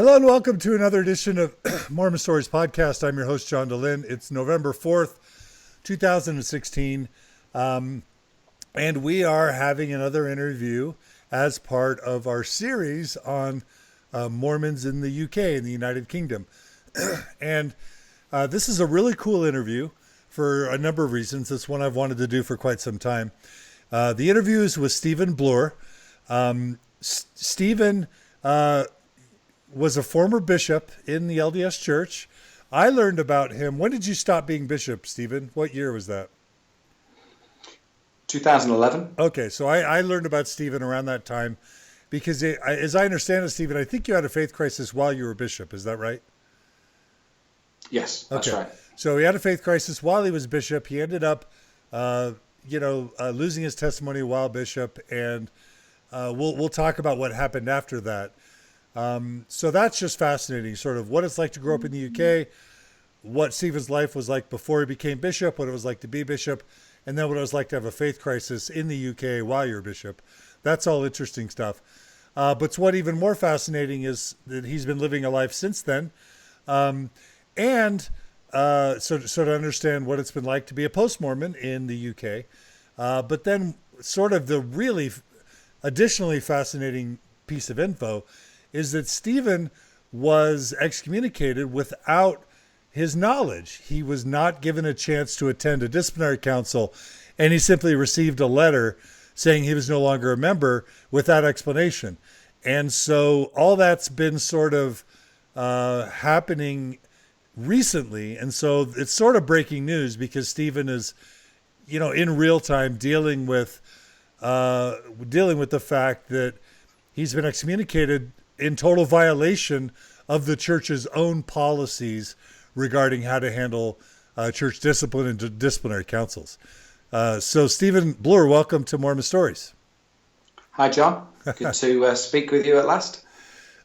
Hello and welcome to another edition of Mormon Stories Podcast. I'm your host, John DeLynn. It's November 4th, 2016, and we are having another interview as part of our series on Mormons in the UK, in the United Kingdom. And this is a really cool interview for a number of reasons. It's one I've wanted to do for quite some time. The interview is with Stephen Bloor. Stephen was a former bishop in the LDS Church. I learned about him. When did you stop being bishop, Stephen? What year was that? 2011. Okay, so I learned about Stephen around that time because, as I understand it, Stephen, I think you had a faith crisis while you were bishop. Is that right? Yes, that's okay. Right. So he had a faith crisis while he was bishop. He ended up, losing his testimony while bishop, and we'll talk about what happened after that. So that's just fascinating, sort of what it's like to grow up in the UK, what Stephen's life was like before he became bishop, what it was like to be bishop, and then what it was like to have a faith crisis in the UK while you're bishop. That's all interesting stuff. But what's even more fascinating is that he's been living a life since then. So to understand what it's been like to be a post-Mormon in the UK. But then sort of the really additionally fascinating piece of info is that Stephen was excommunicated without his knowledge. He was not given a chance to attend a disciplinary council, and he simply received a letter saying he was no longer a member without explanation. And so all that's been sort of happening recently, and so it's sort of breaking news because Stephen is, in real time dealing with the fact that he's been excommunicated in total violation of the church's own policies regarding how to handle church discipline and disciplinary councils. So Stephen Bloor, welcome to Mormon Stories. Hi, John. Good to speak with you at last.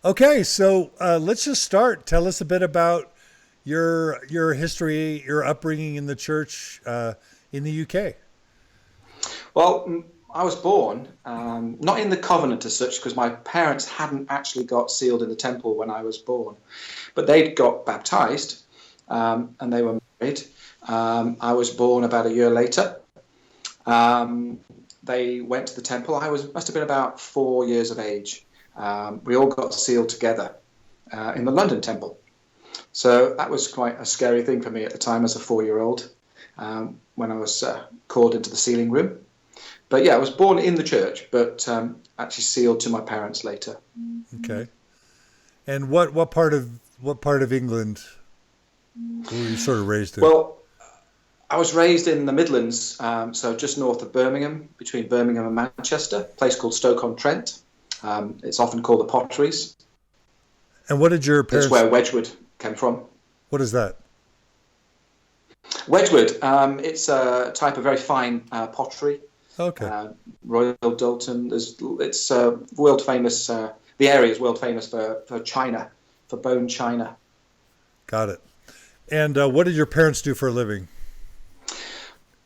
Okay, so let's just start. Tell us a bit about your history, your upbringing in the church in the UK. Well, I was born not in the covenant as such, because my parents hadn't actually got sealed in the temple when I was born, but they'd got baptized and they were married. I was born about a year later. They went to the temple. Must have been about 4 years of age. We all got sealed together in the London temple. So that was quite a scary thing for me at the time as a 4-year-old when I was called into the sealing room. But yeah, I was born in the church, but actually sealed to my parents later. Okay. And what part of England were you sort of raised in? Well, I was raised in the Midlands, so just north of Birmingham, between Birmingham and Manchester, a place called Stoke-on-Trent. It's often called the Potteries. And what did your parents... That's where Wedgwood came from. What is that? Wedgwood, it's a type of very fine pottery. Okay. Royal Dalton. It's world famous. The area is world famous for china, for bone china. Got it. And what did your parents do for a living?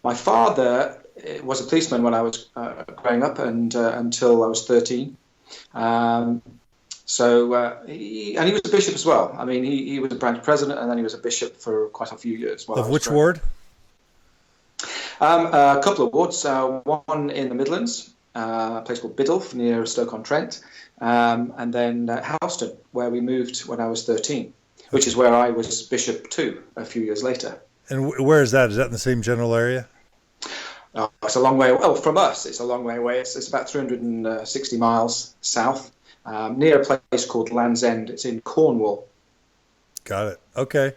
My father was a policeman when I was growing up, and until I was 13. He was a bishop as well. I mean, he was a branch president, and then he was a bishop for quite a few years. Of which ward? A couple of wards. One in the Midlands, a place called Biddulph near Stoke-on-Trent, and then Houston, where we moved when I was 13, which is where I was bishop too a few years later. And where is that? Is that in the same general area? It's a long way. Well, from us, it's a long way away. It's about 360 miles south, near a place called Land's End. It's in Cornwall. Got it. Okay,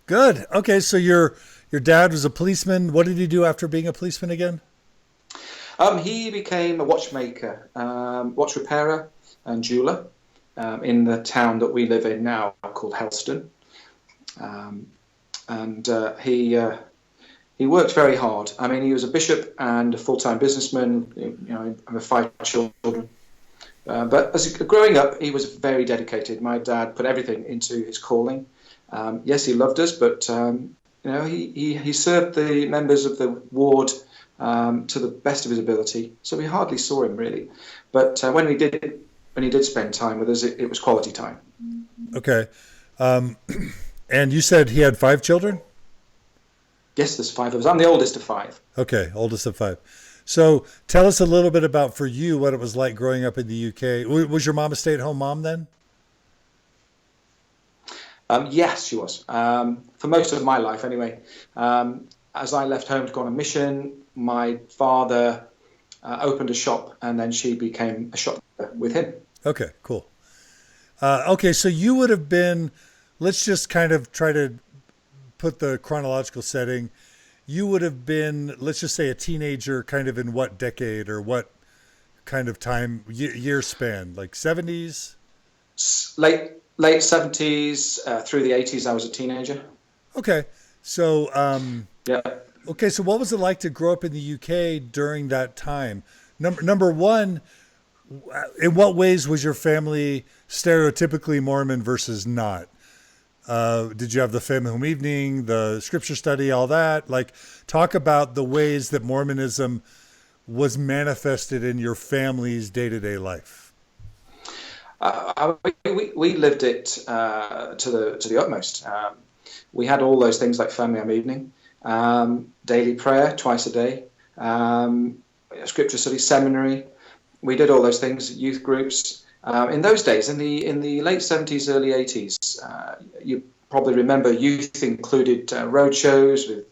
good. Okay, so your dad was a policeman. What did he do after being a policeman again? He became a watchmaker, watch repairer and jeweler in the town that we live in now called Helston. He worked very hard. I mean, he was a bishop and a full-time businessman, with 5 children. But growing up, he was very dedicated. My dad put everything into his calling. Yes, he loved us, but he served the members of the ward to the best of his ability. So we hardly saw him really. But when he did spend time with us, it was quality time. Okay. Um, and you said he had 5 children? Yes, there's five of us. I'm the oldest of five. Okay, oldest of 5. So tell us a little bit about, for you, what it was like growing up in the UK. Was your mom a stay-at-home mom then? Yes, she was. For most of my life, anyway. As I left home to go on a mission, my father opened a shop, and then she became a shop with him. Okay, cool. Okay, so you would have been, let's just kind of try to put the chronological setting. You would have been, let's just say, a teenager kind of in what decade or what kind of time, year span? Like 70s? Late 70s through the 80s, I was a teenager. Okay. So, Yeah. okay, so what was it like to grow up in the UK during that time? Number one, in what ways was your family stereotypically Mormon versus not? Did you have the family home evening, the scripture study, all that? Like, talk about the ways that Mormonism was manifested in your family's day-to-day life. We lived it to the utmost. We had all those things like family home evening, daily prayer twice a day, scripture study, seminary. We did all those things, youth groups. In those days, in the late 70s, early 80s, you probably remember youth included road shows with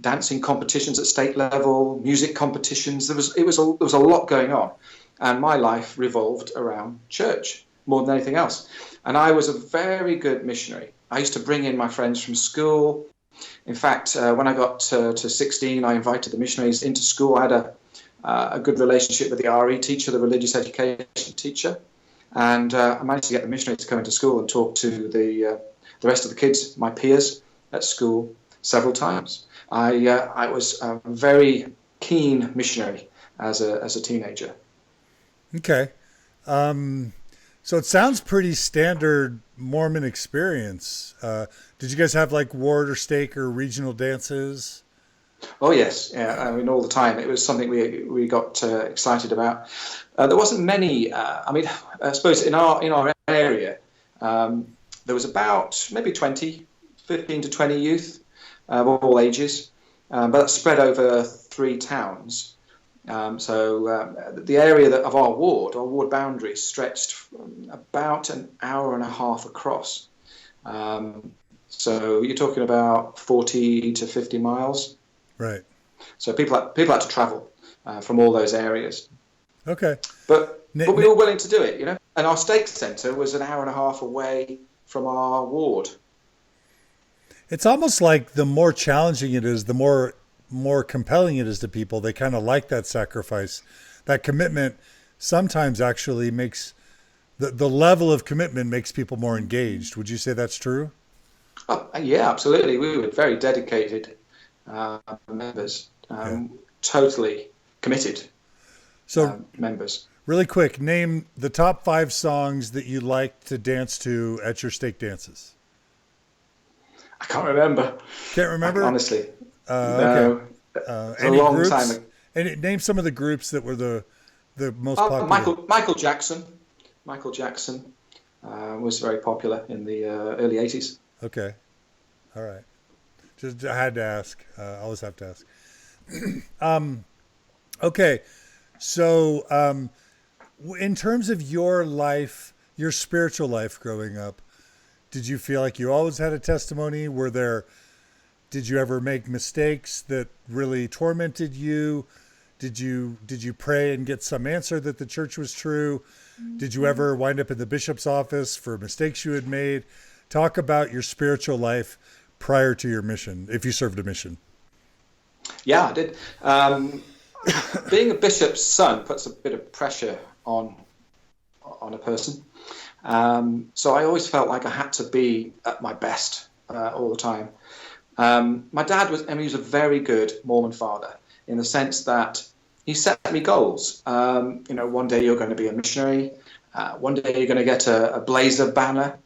dancing competitions at state level, music competitions. There was a lot going on, and my life revolved around church more than anything else. And I was a very good missionary. I used to bring in my friends from school. In fact, when I got to 16, I invited the missionaries into school. I had a good relationship with the RE teacher, the religious education teacher, and I managed to get the missionaries to come into school and talk to the rest of the kids, my peers at school, several times. I was a very keen missionary as a teenager. Okay. So it sounds pretty standard Mormon experience. Did you guys have like ward or stake or regional dances? Oh yes, yeah. I mean, all the time. It was something we got excited about. There wasn't many. I suppose in our area, there was about maybe 15 to 20 youth of all ages, but that spread over 3 towns. The area of our ward boundary stretched about an hour and a half across. So you're talking about 40 to 50 miles. Right. So people had to travel from all those areas. Okay. But we were willing to do it, you know. And our stake centre was an hour and a half away from our ward. It's almost like the more challenging it is, the more compelling it is to people. They kind of like that sacrifice. That commitment sometimes actually makes the level of commitment makes people more engaged. Would you say that's true? Oh, yeah, absolutely. We were very dedicated members, totally committed members. Really quick, name the top 5 songs that you like to dance to at your stake dances. I can't remember. Can't remember? Honestly. No. Okay. It's a long groups? time ago. And name some of the groups that were the most popular. Michael Jackson. Michael Jackson was very popular in the early 80s. Okay. All right. Just I had to ask. Always have to ask. Okay. So in terms of your life, your spiritual life growing up, did you feel like you always had a testimony? Did you ever make mistakes that really tormented you? Did you pray and get some answer that the church was true? Did you ever wind up in the bishop's office for mistakes you had made? Talk about your spiritual life prior to your mission, if you served a mission. Yeah, I did. Being a bishop's son puts a bit of pressure on a person. So I always felt like I had to be at my best all the time. My dad was a very good Mormon father in the sense that he set me goals. One day you're going to be a missionary. One day you're going to get a blazer banner,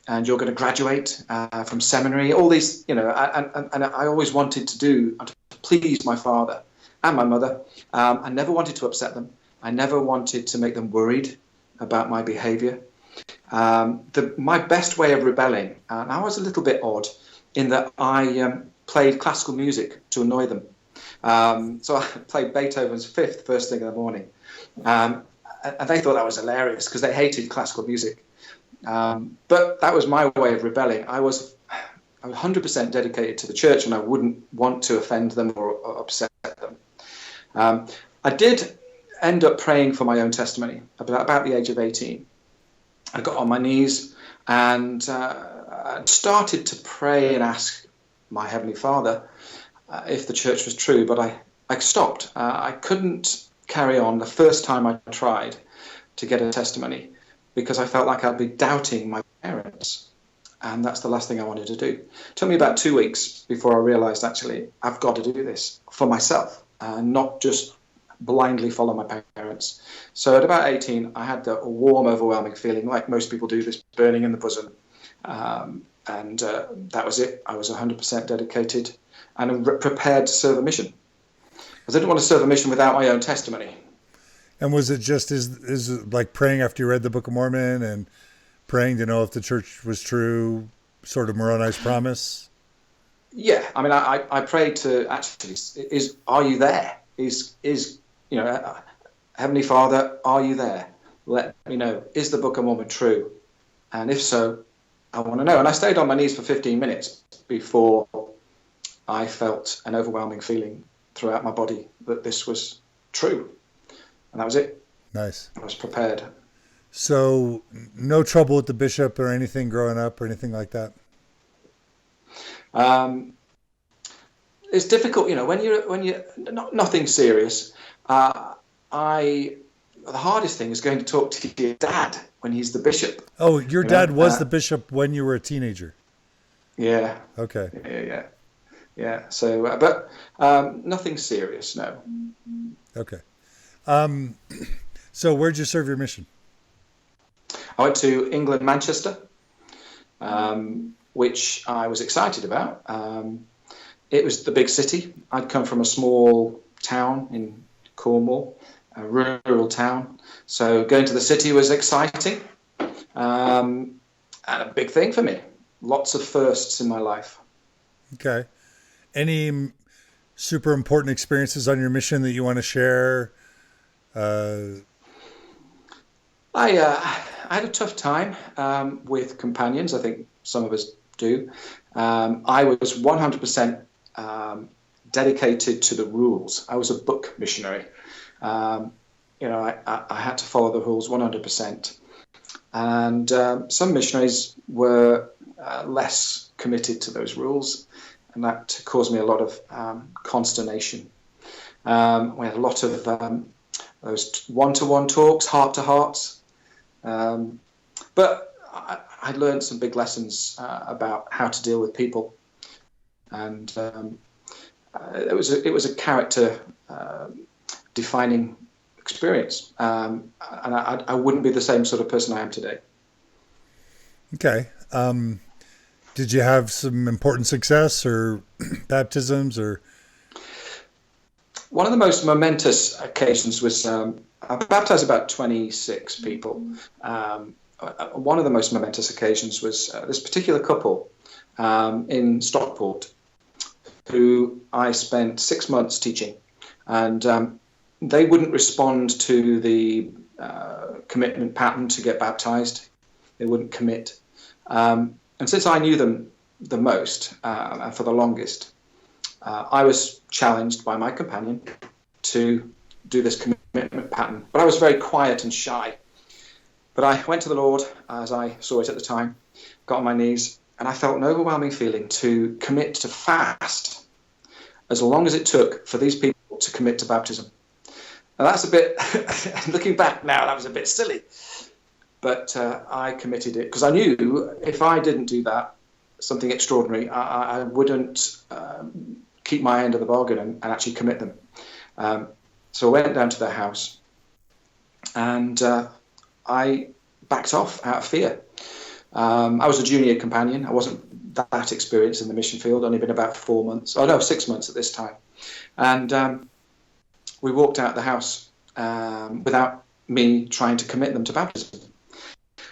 and you're going to graduate from seminary. All these, and I always wanted to please my father and my mother. I never wanted to upset them. I never wanted to make them worried about my behavior. My best way of rebelling, and I was a little bit odd in that I played classical music to annoy them. So I played Beethoven's Fifth first thing in the morning. And they thought that was hilarious because they hated classical music. But that was my way of rebelling. I was 100% dedicated to the church, and I wouldn't want to offend them or upset them. I did end up praying for my own testimony about the age of 18. I got on my knees and started to pray and ask my Heavenly Father if the church was true, but I stopped. I couldn't carry on the first time I tried to get a testimony because I felt like I'd be doubting my parents, and that's the last thing I wanted to do. It took me about 2 weeks before I realized, actually, I've got to do this for myself and not just blindly follow my parents. So at about 18, I had a warm, overwhelming feeling, like most people do, this burning in the bosom. And that was it. I was 100% dedicated and prepared to serve a mission. Because I didn't want to serve a mission without my own testimony. And was it just is it like praying after you read the Book of Mormon and praying to know if the church was true, sort of Moroni's promise? Yeah, I mean, I prayed to actually, are you there? Heavenly Father, are you there? Let me know. Is the Book of Mormon true? And if so, I want to know. And I stayed on my knees for 15 minutes before I felt an overwhelming feeling throughout my body that this was true. And that was it. Nice. I was prepared. So no trouble with the bishop or anything growing up or anything like that? It's difficult, when you're nothing serious. The hardest thing is going to talk to your dad when he's the bishop. Oh, your dad was the bishop when you were a teenager? Yeah. Okay. Yeah. So, but nothing serious, no. Okay. So where'd you serve your mission? I went to England, Manchester, which I was excited about. It was the big city. I'd come from a small town in Cornwall, a rural town. So going to the city was exciting and a big thing for me. Lots of firsts in my life. Okay. Any super important experiences on your mission that you want to share? I had a tough time with companions. I think some of us do. I was 100% dedicated to the rules. I was a book missionary. I had to follow the rules 100%. And some missionaries were less committed to those rules, and that caused me a lot of consternation. We had a lot of those one-to-one talks, heart-to-hearts. But I learned some big lessons about how to deal with people, and it was a character defining experience, and I wouldn't be the same sort of person I am today. Okay. Did you have some important success or baptisms or? One of the most momentous occasions was I baptized about 26 people. One of the most momentous occasions was this particular couple in Stockport, who I spent 6 months teaching, and they wouldn't respond to the commitment pattern to get baptized. They wouldn't commit. And since I knew them the most and for the longest, I was challenged by my companion to do this commitment pattern. But I was very quiet and shy. But I went to the Lord, as I saw it at the time, got on my knees, and I felt an overwhelming feeling to commit to fast as long as it took for these people to commit to baptism. Now that's a bit, looking back now, that was a bit silly. But I committed it because I knew if I didn't do that, something extraordinary, I wouldn't keep my end of the bargain and actually commit them. So I went down to their house and I backed off out of fear. I was a junior companion. I wasn't that experienced in the mission field, only been about 6 months at this time. And we walked out the house without me trying to commit them to baptism.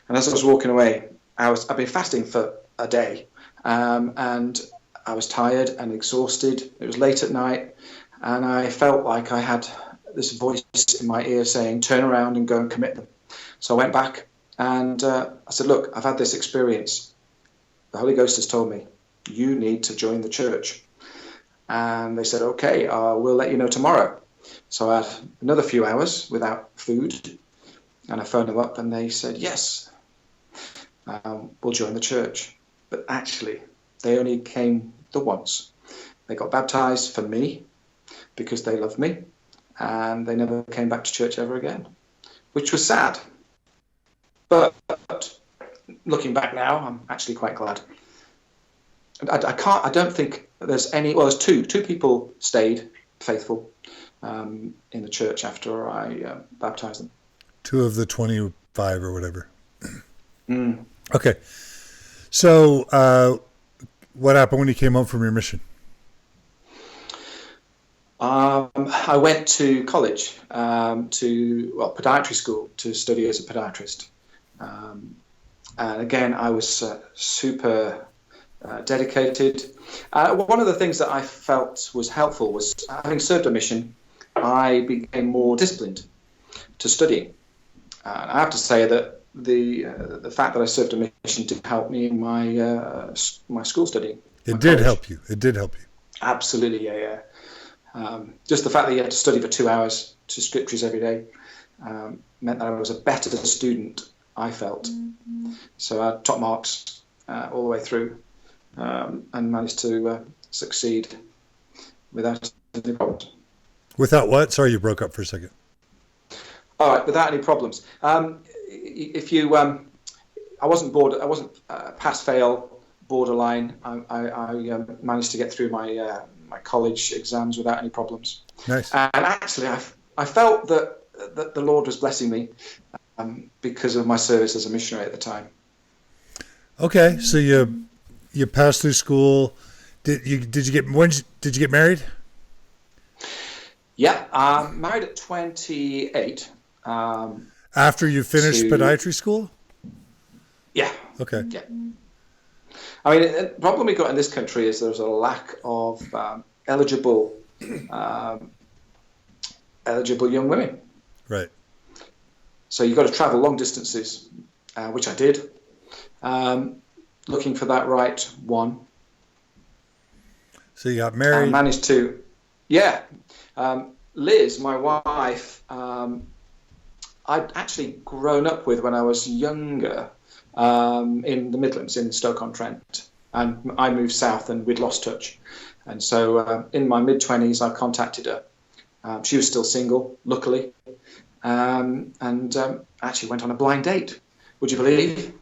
And as I was walking away, I'd been fasting for a day, and I was tired and exhausted. It was late at night, and I felt like I had this voice in my ear saying, turn around and go and commit them. So I went back and I said, look, I've had this experience. The Holy Ghost has told me, you need to join the church. And they said, okay, we'll let you know tomorrow. So I had another few hours without food, and I phoned them up and they said, yes, we'll join the church. But actually, they only came the once. They got baptized for me because they loved me, and they never came back to church ever again, which was sad. But looking back now, I'm actually quite glad. I don't think there's any, well, there's two people stayed faithful in the church after I baptized them. 2 of the 25 or whatever. Mm. Okay. So what happened when you came home from your mission? I went to college, podiatry school, to study as a podiatrist. And again, I was super dedicated. One of the things that I felt was helpful was, having served a mission, I became more disciplined to studying. And I have to say that the fact that I served a mission did help me in my school studying. It did help you. It did help you. Absolutely, yeah. Just the fact that you had to study for 2 hours to scriptures every day meant that I was a better student, I felt. So I had top marks all the way through and managed to succeed without any problems. Without what? Sorry, you broke up for a second. All right, without any problems. If you, I wasn't pass-fail borderline. I managed to get through my college exams without any problems. Nice. And actually, I felt that the Lord was blessing me because of my service as a missionary at the time. Okay, so you passed through school. Did you get married? Yeah, married at 28. After you finished podiatry school? Yeah. Okay. Yeah. I mean, the problem we got in this country is there's a lack of eligible young women. Right. So you've got to travel long distances, which I did, looking for that right one. So you got married. I managed to, yeah. Liz, my wife, I'd actually grown up with when I was younger in the Midlands, in Stoke-on-Trent. And I moved south and we'd lost touch. And so in my mid-20s, I contacted her. She was still single, luckily, and actually went on a blind date, would you believe?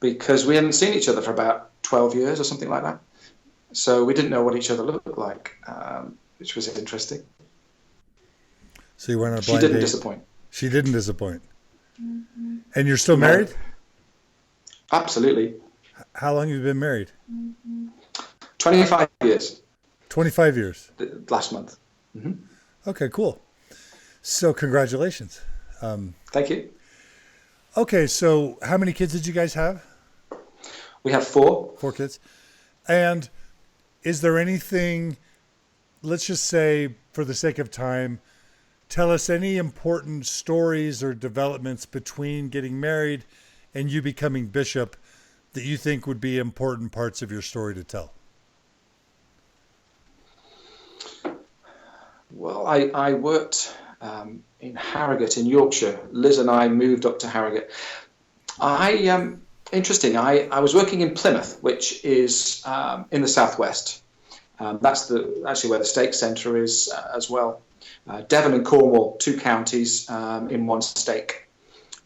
Because we hadn't seen each other for about 12 years or something like that. So we didn't know what each other looked like, which was interesting. So you went on a blind date. She didn't disappoint. She didn't disappoint. Mm-hmm. And you're still married? Absolutely. How long have you been married? 25 years. 25 years? Last month. Mm-hmm. Okay, cool. So congratulations. Thank you. Okay, so how many kids did you guys have? We have 4. 4 kids. And is there anything, let's just say, for the sake of time, tell us any important stories or developments between getting married and you becoming bishop that you think would be important parts of your story to tell. Well, I worked in Harrogate in Yorkshire. Liz and I moved up to Harrogate. Interesting. I was working in Plymouth, which is in the southwest. That's actually where the stake centre is as well. Devon and Cornwall, 2 counties in one stake.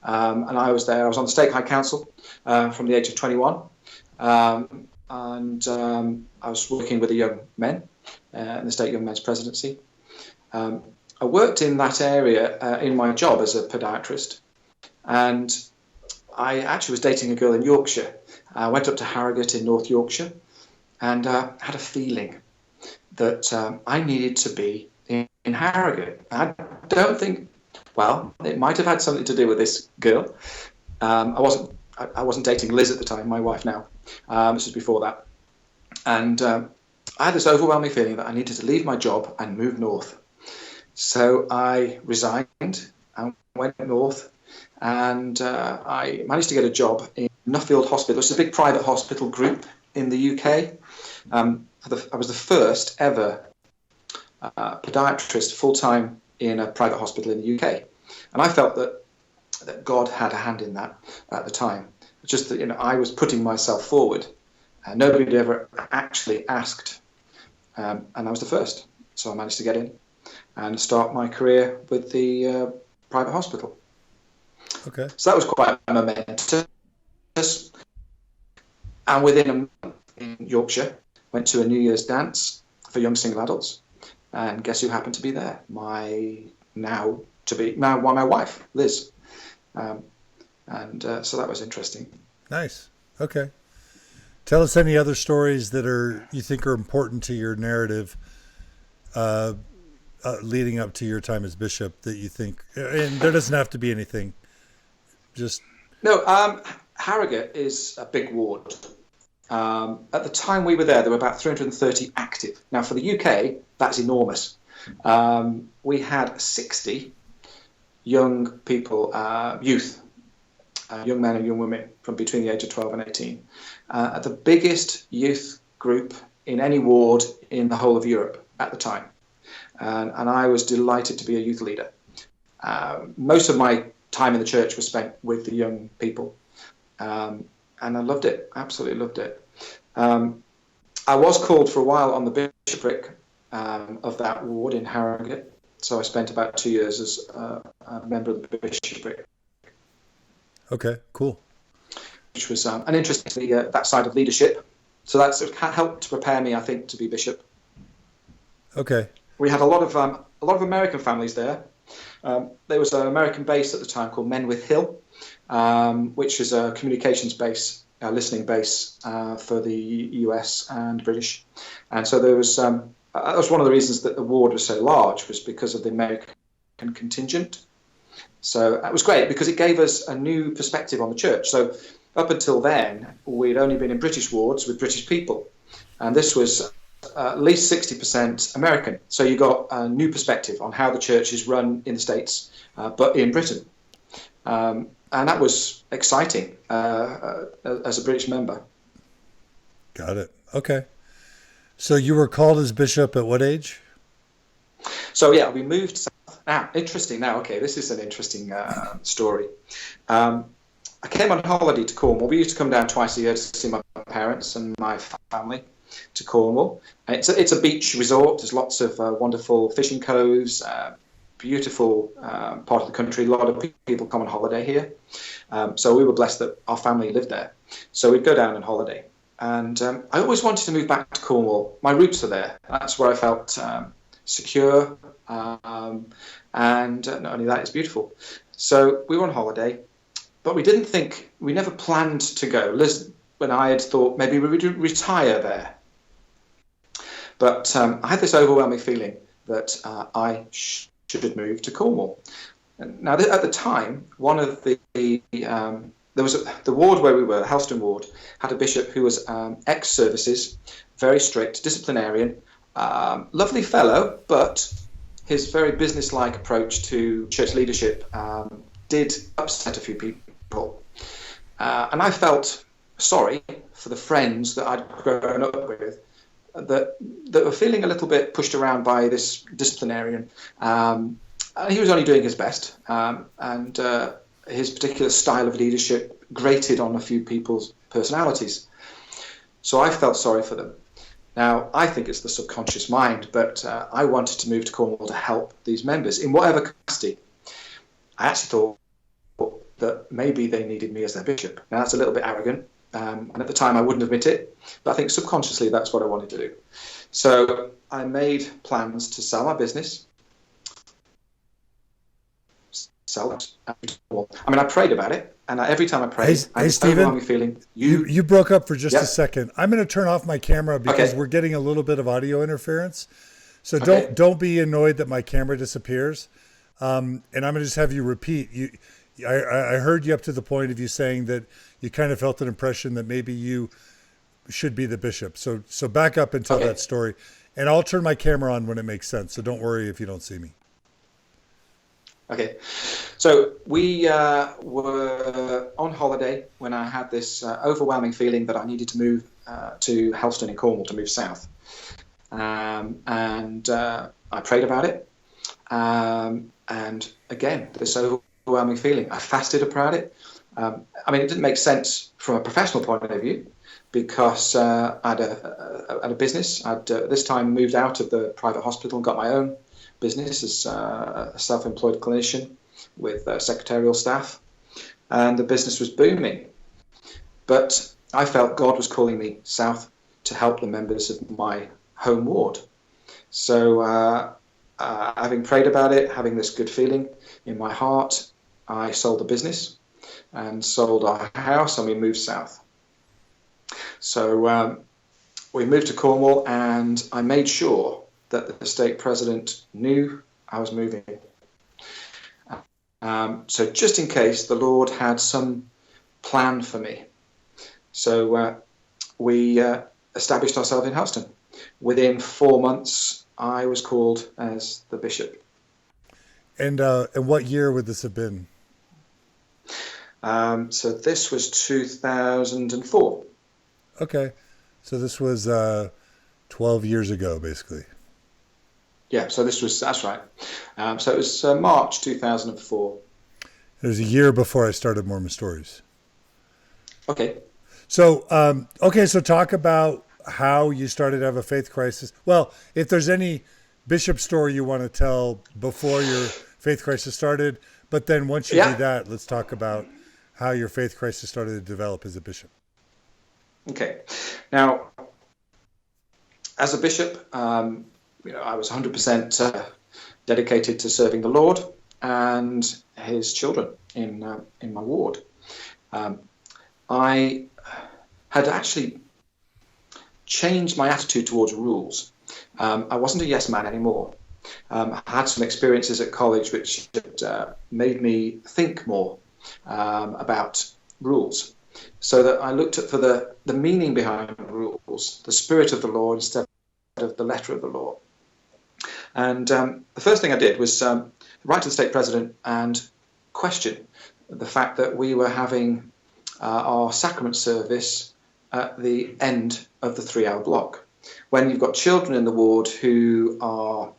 And I was there. I was on the Stake High Council from the age of 21. And I was working with the young men in the State Young Men's Presidency. I worked in that area in my job as a podiatrist. And I actually was dating a girl in Yorkshire. I went up to Harrogate in North Yorkshire and had a feeling that I needed to be in Harrogate. I don't think, well, it might have had something to do with this girl. I I wasn't dating Liz at the time, my wife now. This was before that. And I had this overwhelming feeling that I needed to leave my job and move north. So I resigned and went north, and I managed to get a job in Nuffield Hospital. It's a big private hospital group in the UK. I was the first ever podiatrist full-time in a private hospital in the UK. And I felt that God had a hand in that at the time. Just that, I was putting myself forward. Nobody had ever actually asked, and I was the first. So I managed to get in and start my career with the private hospital. Okay. So that was quite momentous. And within a month in Yorkshire, went to a New Year's dance for young single adults, and guess who happened to be there? My wife, Liz. So that was interesting. Nice. Okay. Tell us any other stories that you think are important to your narrative, leading up to your time as bishop, that you think, and there doesn't have to be anything. Just no. Harrogate is a big ward. At the time we were there were about 330 active. Now, for the UK, that's enormous. We had 60 young people, youth, young men and young women from between the age of 12 and 18. The biggest youth group in any ward in the whole of Europe at the time. And I was delighted to be a youth leader. Most of my time in the church was spent with the young people. And I loved it, absolutely loved it. I was called for a while on the bishopric of that ward in Harrogate, so I spent about 2 years as a member of the bishopric. Okay, cool. Which was an interesting that side of leadership. So that sort of helped prepare me, I think, to be bishop. Okay. We had a lot of American families there. There was an American base at the time called Menwith Hill, which is a communications base, listening base for the US and British. And so there was that was one of the reasons that the ward was so large, was because of the American contingent. So that was great because it gave us a new perspective on the church. So up until then, we'd only been in British wards with British people, and this was at least 60% American. So you got a new perspective on how the church is run in the States, but in Britain. And that was exciting as a British member. Got it. Okay. So you were called as bishop at what age? So yeah, we moved south. Now, interesting. Now, okay, this is an interesting story. I came on holiday to Cornwall. We used to come down twice a year to see my parents and my family to Cornwall. And it's a beach resort. There's lots of wonderful fishing coves, beautiful part of the country. A lot of people come on holiday here. So we were blessed that our family lived there. So we'd go down on holiday. And I always wanted to move back to Cornwall. My roots are there. That's where I felt secure. And not only that, it's beautiful. So we were on holiday, but we never planned to go. Liz and I had thought maybe we would retire there. But I had this overwhelming feeling that I should move to Cornwall. Now, at the time, one of the ward where we were, Helston Ward, had a bishop who was ex-services, very strict, disciplinarian, lovely fellow, but his very business-like approach to church leadership did upset a few people. And I felt sorry for the friends that I'd grown up with that were feeling a little bit pushed around by this disciplinarian. He was only doing his best, and his particular style of leadership grated on a few people's personalities. So I felt sorry for them. Now, I think it's the subconscious mind, but I wanted to move to Cornwall to help these members in whatever capacity. I actually thought that maybe they needed me as their bishop. Now, that's a little bit arrogant, and at the time I wouldn't admit it, but I think subconsciously that's what I wanted to do. So I made plans to sell my business, sell it. I mean, I prayed about it, and every time I prayed, I had Stephen, overwhelming feeling. You broke up for just Yep. a second. I'm going to turn off my camera because we're getting a little bit of audio interference. So don't be annoyed that my camera disappears. And I'm going to just have you repeat. I heard you up to the point of you saying that you kind of felt an impression that maybe you should be the bishop. So back up and tell Okay. that story. And I'll turn my camera on when it makes sense. So don't worry if you don't see me. Okay, so we were on holiday when I had this overwhelming feeling that I needed to move to Helston in Cornwall, to move south. And I prayed about it. And again, this overwhelming feeling, I fasted about it. I mean, it didn't make sense from a professional point of view because I had a business. I'd this time moved out of the private hospital and got my own business as a self-employed clinician with secretarial staff, and the business was booming. But I felt God was calling me south to help the members of my home ward. So having prayed about it, having this good feeling in my heart, I sold the business and sold our house, and we moved south. So we moved to Cornwall, and I made sure that the stake president knew I was moving. So just in case the Lord had some plan for me. So we established ourselves in Helston. Within 4 months, I was called as the bishop. And what year would this have been? So this was 2004. Okay. So this was 12 years ago, basically. Yeah, so that's right. So it was March 2004. It was a year before I started Mormon Stories. Okay. So, so talk about how you started to have a faith crisis. Well, if there's any bishop story you want to tell before your faith crisis started, but then once you do that, let's talk about how your faith crisis started to develop as a bishop. Okay. Now, as a bishop, I was 100% dedicated to serving the Lord and His children in my ward. I had actually changed my attitude towards rules. I wasn't a yes man anymore. I had some experiences at college which had made me think more about rules, so that I looked for the meaning behind rules, the spirit of the law instead of the letter of the law. And the first thing I did was write to the stake president and question the fact that we were having our sacrament service at the end of the 3-hour block. When you've got children in the ward who are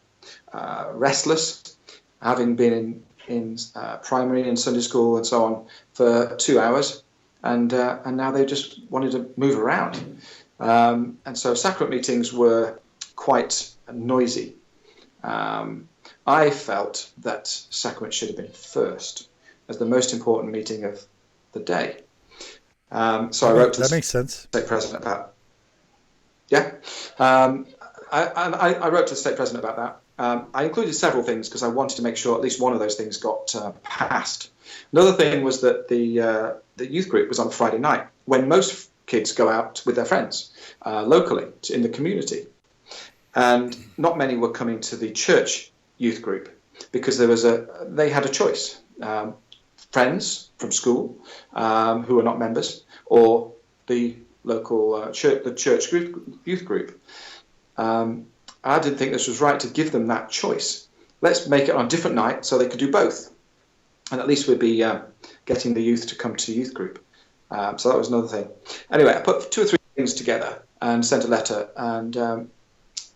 restless, having been in primary and Sunday school and so on for 2 hours, and now they just wanted to move around. And so sacrament meetings were quite noisy. I felt that sacrament should have been first as the most important meeting of the day. So I wrote to that makes sense. Stake president about. Yeah, I wrote to the stake president about that. I included several things because I wanted to make sure at least one of those things got passed. Another thing was that the youth group was on a Friday night when most kids go out with their friends locally in the community, and not many were coming to the church youth group because they had a choice. Friends from school who are not members, or the local church youth group. I didn't think this was right to give them that choice. Let's make it on a different night so they could do both, and at least we'd be getting the youth to come to youth group. So that was another thing. Anyway, I put 2 or 3 things together and sent a letter, and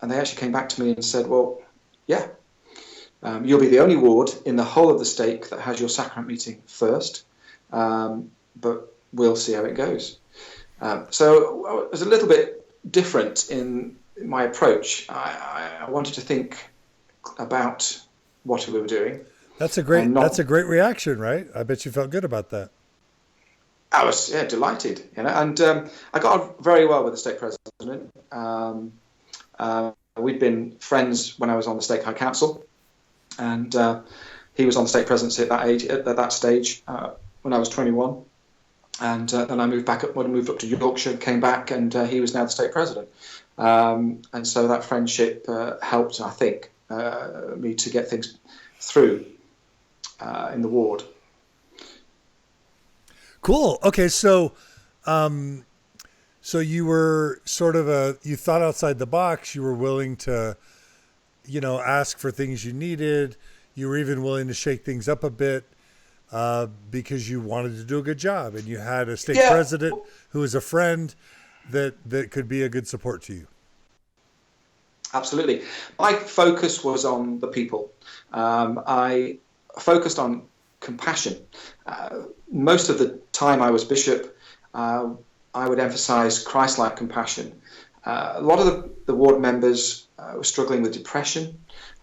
they actually came back to me and said, well, yeah, you'll be the only ward in the whole of the stake that has your sacrament meeting first, but we'll see how it goes. So it was a little bit different in my approach. I wanted to think about what we were doing. That's a great reaction, right? I bet you felt good about that. I was delighted, and I got on very well with the stake president. We'd been friends when I was on the Stake High Council, and he was on the stake presidency at that stage when I was 21. And then I moved up to Yorkshire, came back, and he was now the stake president. And so that friendship helped, I think, me to get things through in the ward. Cool. Okay, so you were sort of you thought outside the box. You were willing to, ask for things you needed. You were even willing to shake things up a bit because you wanted to do a good job, and you had a stake Yeah, president who was a friend that could be a good support to you. absolutely. My focus was on the people. I focused on compassion. Most of the time I was bishop, I would emphasize Christ-like compassion. A lot of the ward members were struggling with depression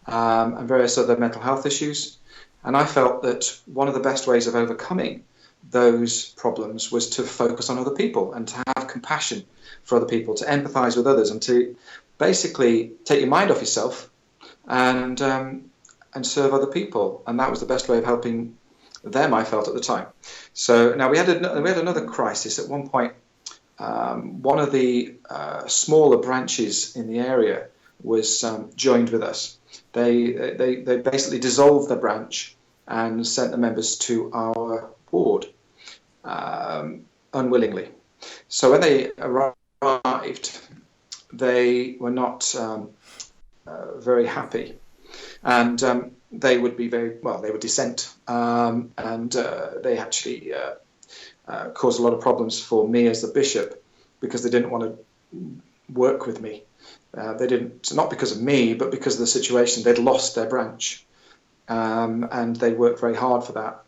and various other mental health issues. And I felt that one of the best ways of overcoming those problems was to focus on other people and to have compassion for other people, to empathize with others, and to basically take your mind off yourself and serve other people. And that was the best way of helping them, I felt, at the time. So now we had another crisis at one point. One of the smaller branches in the area was joined with us. They basically dissolved the branch and sent the members to our ward unwillingly. So when they arrived, they were not very happy, and they would be they would dissent, and they actually caused a lot of problems for me as the bishop, because they didn't want to work with me. They didn't, not because of me, but because of the situation. They'd lost their branch, and they worked very hard for that.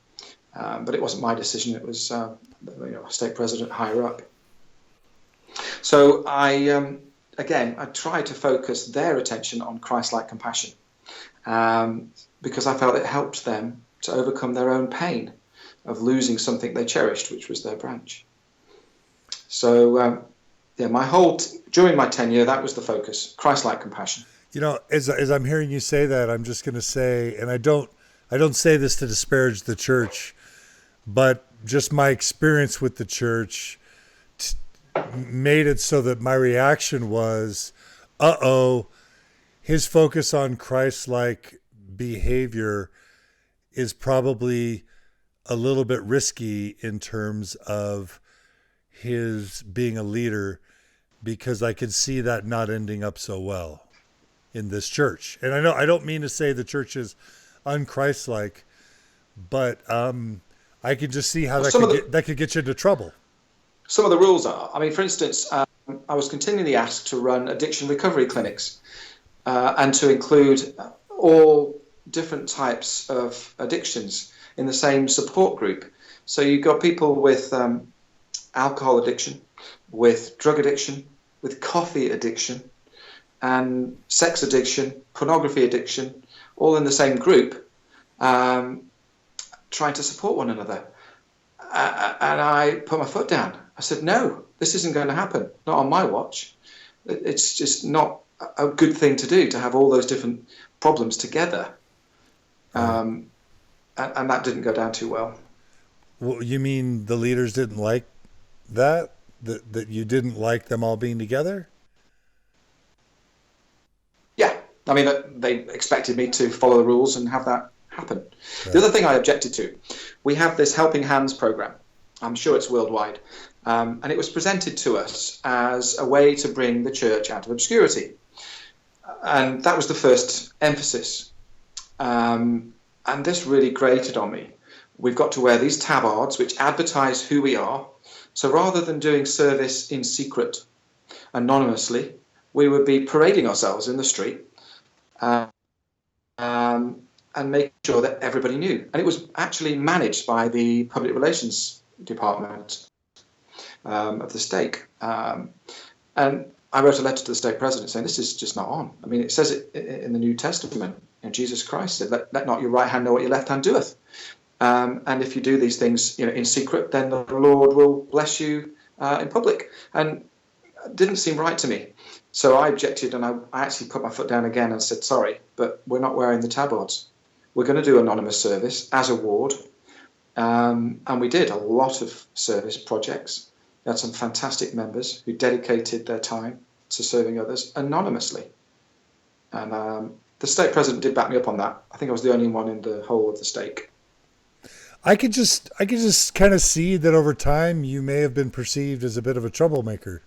But it wasn't my decision. It was stake president higher up. So I tried to focus their attention on Christ-like compassion, because I felt it helped them to overcome their own pain of losing something they cherished, which was their branch. So, during my tenure, that was the focus: Christ-like compassion. As I'm hearing you say that, I'm just going to say, and I don't say this to disparage the church, but just my experience with the church made it so that my reaction was, his focus on Christ-like behavior is probably a little bit risky in terms of his being a leader, because I could see that not ending up so well in this church. And I don't mean to say the church is unchristlike, but I could just see how that could get you into trouble. Some of the rules are, for instance, I was continually asked to run addiction recovery clinics and to include all different types of addictions in the same support group. So you've got people with alcohol addiction, with drug addiction, with coffee addiction, and sex addiction, pornography addiction, all in the same group, trying to support one another. And I put my foot down. I said, no, this isn't going to happen, not on my watch. It's just not a good thing to do, to have all those different problems together. And that didn't go down too well. Well, you mean the leaders didn't like that you didn't like them all being together? Yeah. They expected me to follow the rules and have that happen. Right. The other thing I objected to, we have this Helping Hands program. I'm sure it's worldwide. And it was presented to us as a way to bring the church out of obscurity. And that was the first emphasis. And this really grated on me. We've got to wear these tabards which advertise who we are. So rather than doing service in secret, anonymously, we would be parading ourselves in the street and making sure that everybody knew. And it was actually managed by the public relations department of the stake. And I wrote a letter to the stake president saying, this is just not on. It says it in the New Testament. Jesus Christ said, let not your right hand know what your left hand doeth. And if you do these things in secret, then the Lord will bless you in public. And it didn't seem right to me. So I objected, and I actually put my foot down again and said, sorry, but we're not wearing the tabards. We're going to do anonymous service as a ward. And we did a lot of service projects. We had some fantastic members who dedicated their time to serving others anonymously. And the stake president did back me up on that. I think I was the only one in the whole of the stake. I could just kind of see that over time you may have been perceived as a bit of a troublemaker.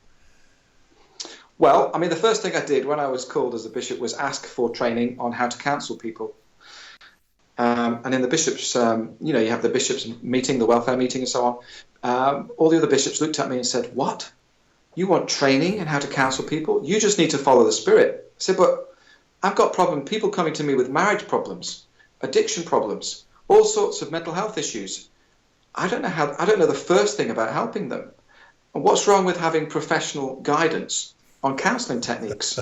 Well, I mean, the first thing I did when I was called as a bishop was ask for training on how to counsel people. And in the bishops, you have the bishops meeting, the welfare meeting and so on. All the other bishops looked at me and said, "What? You want training in how to counsel people? You just need to follow the Spirit." I said, "But I've got people coming to me with marriage problems, addiction problems, all sorts of mental health issues. I don't know the first thing about helping them. And what's wrong with having professional guidance on counseling techniques?"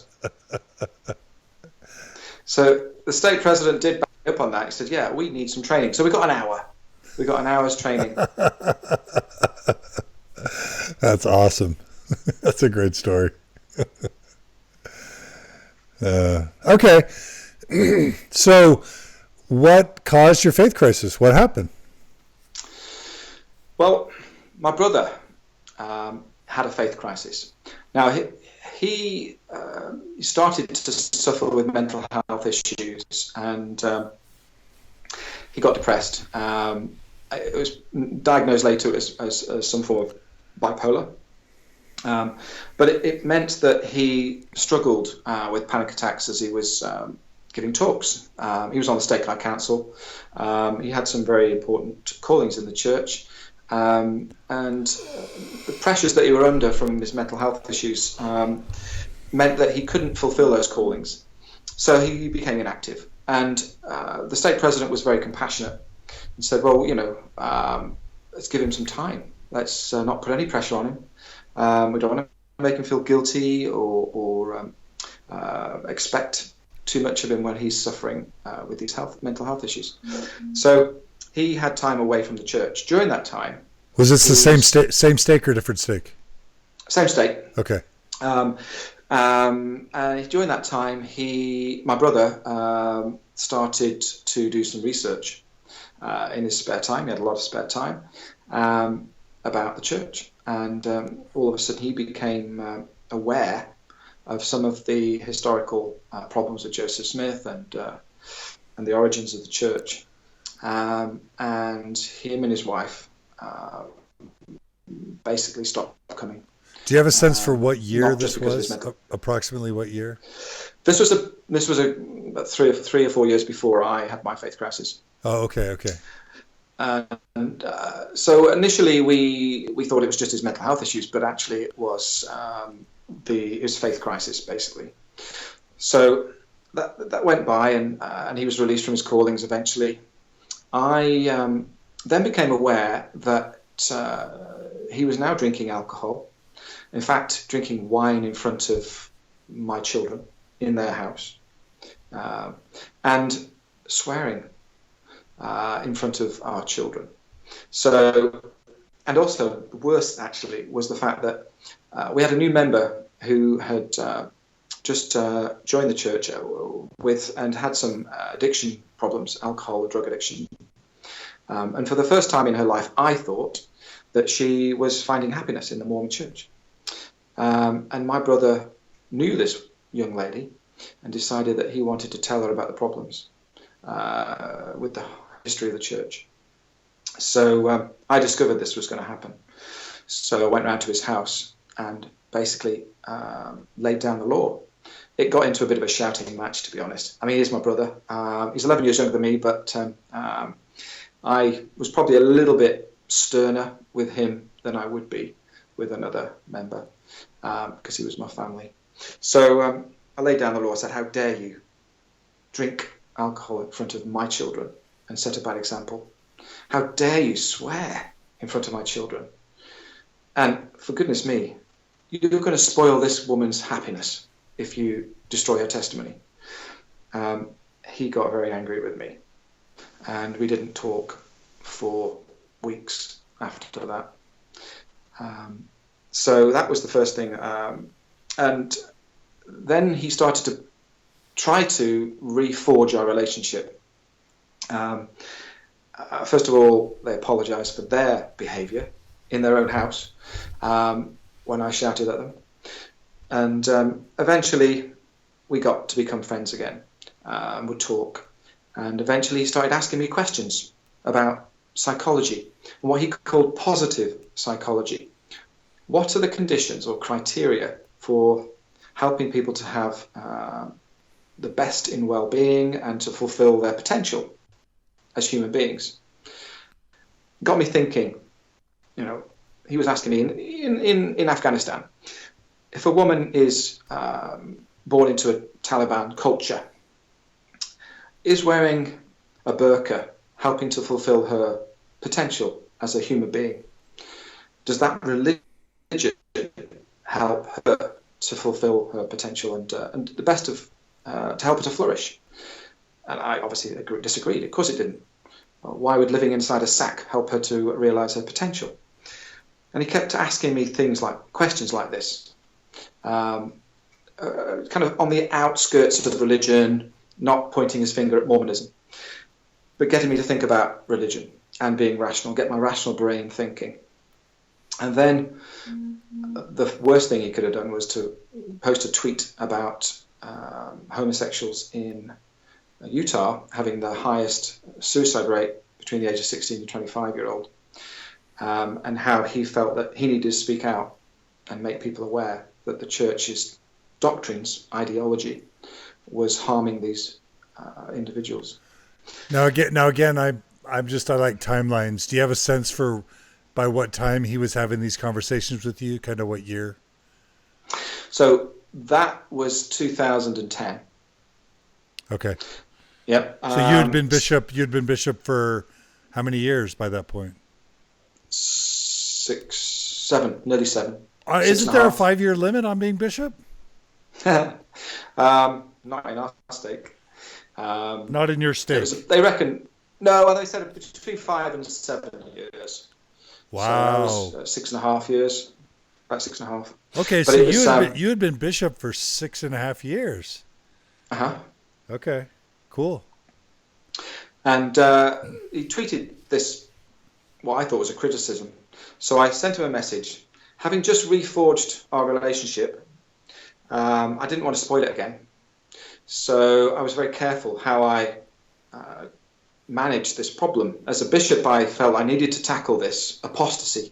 So the stake president did back up on that. He said, "Yeah, we need some training." So we got an hour. We got an hour's training. That's awesome. That's a great story. Okay. So what caused your faith crisis? What happened? Well, my brother had a faith crisis. Now, he started to suffer with mental health issues, and he got depressed. It was diagnosed later as some form of bipolar. But it meant that he struggled with panic attacks as he was giving talks. He was on the Stake High Council. He had some very important callings in the church. And the pressures that he were under from his mental health issues meant that he couldn't fulfill those callings. So he became inactive. And the stake president was very compassionate and said, "Well, let's give him some time. Let's not put any pressure on him. We don't want to make him feel guilty or expect too much of him when he's suffering with these mental health issues." So he had time away from the church. During that time, was this the same stake or different stake? Same stake. Okay. And during that time, my brother started to do some research in his spare time. He had a lot of spare time about the church, and all of a sudden he became aware of some of the historical problems with Joseph Smith and the origins of the church. And him and his wife basically stopped coming. Do you have a sense for what year this was? Approximately what year? This was about 3 or 4 years before I had my faith crisis. Oh, okay. And so initially we thought it was just his mental health issues, but actually it was his faith crisis basically. So that went by, and he was released from his callings eventually. I then became aware that he was now drinking alcohol. In fact, drinking wine in front of my children in their house, and swearing in front of our children. So, and also worse actually was the fact that we had a new member who had just joined the church and had some addiction problems, alcohol or drug addiction. And for the first time in her life, I thought that she was finding happiness in the Mormon church. And my brother knew this young lady and decided that he wanted to tell her about the problems with the history of the church. So I discovered this was going to happen. So I went round to his house and basically laid down the law. It got into a bit of a shouting match, to be honest. I mean, he's my brother. He's 11 years younger than me, but I was probably a little bit sterner with him than I would be with another member, because he was my family. So I laid down the law. I said, "How dare you drink alcohol in front of my children and set a bad example? How dare you swear in front of my children? And for goodness me, you're going to spoil this woman's happiness if you destroy her testimony." He got very angry with me, and we didn't talk for weeks after that. So that was the first thing. And then he started to try to reforge our relationship. First of all, they apologized for their behavior in their own house when I shouted at them. And eventually we got to become friends again and would talk. And eventually he started asking me questions about psychology, and what he called positive psychology. What are the conditions or criteria for helping people to have the best in well-being and to fulfill their potential as human beings? Got me thinking. He was asking me in Afghanistan, if a woman is born into a Taliban culture, is wearing a burqa helping to fulfill her potential as a human being? Does that religion help her to fulfill her potential and the best of to help her to flourish? And I obviously disagreed. Of course it didn't. Why would living inside a sack help her to realize her potential? And he kept asking me questions like this, kind of on the outskirts of religion, not pointing his finger at Mormonism, but getting me to think about religion and being rational, get my rational brain thinking. And then the worst thing he could have done was to post a tweet about homosexuals in Utah having the highest suicide rate between the age of 16 and 25-year-old, and how he felt that he needed to speak out and make people aware that the church's doctrines, ideology, was harming these individuals. Now again, I like timelines. Do you have a sense for by what time he was having these conversations with you? Kind of what year? So that was 2010. Okay. Yep. So you'd been bishop for how many years by that point? 6, 7, nearly 7. Isn't there a 5-year limit on being bishop? Not in our stake. Not in your state. They reckon. No, well, they said between 5 and 7 years. Wow. So that was 6.5 years. About 6.5. Okay, but so you had been bishop for 6.5 years. Uh-huh. Okay, cool. And he tweeted this, what I thought was a criticism. So I sent him a message. Having just reforged our relationship, I didn't want to spoil it again. So I was very careful how I managed this problem. As a bishop, I felt I needed to tackle this apostasy,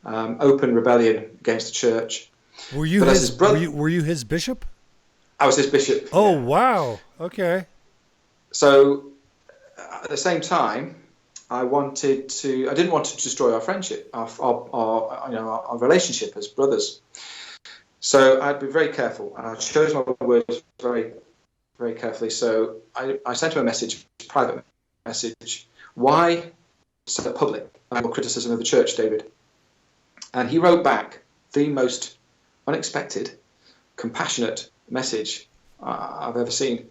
open rebellion against the church. Were you his bishop? I was his bishop. Oh, yeah. Wow. Okay. So at the same time, I didn't want to destroy our friendship, our relationship as brothers. So I'd be very careful, and I chose my words very, very carefully. So I sent him a message, private message. Why so public criticism of the church, David? And he wrote back the most unexpected, compassionate message I've ever seen.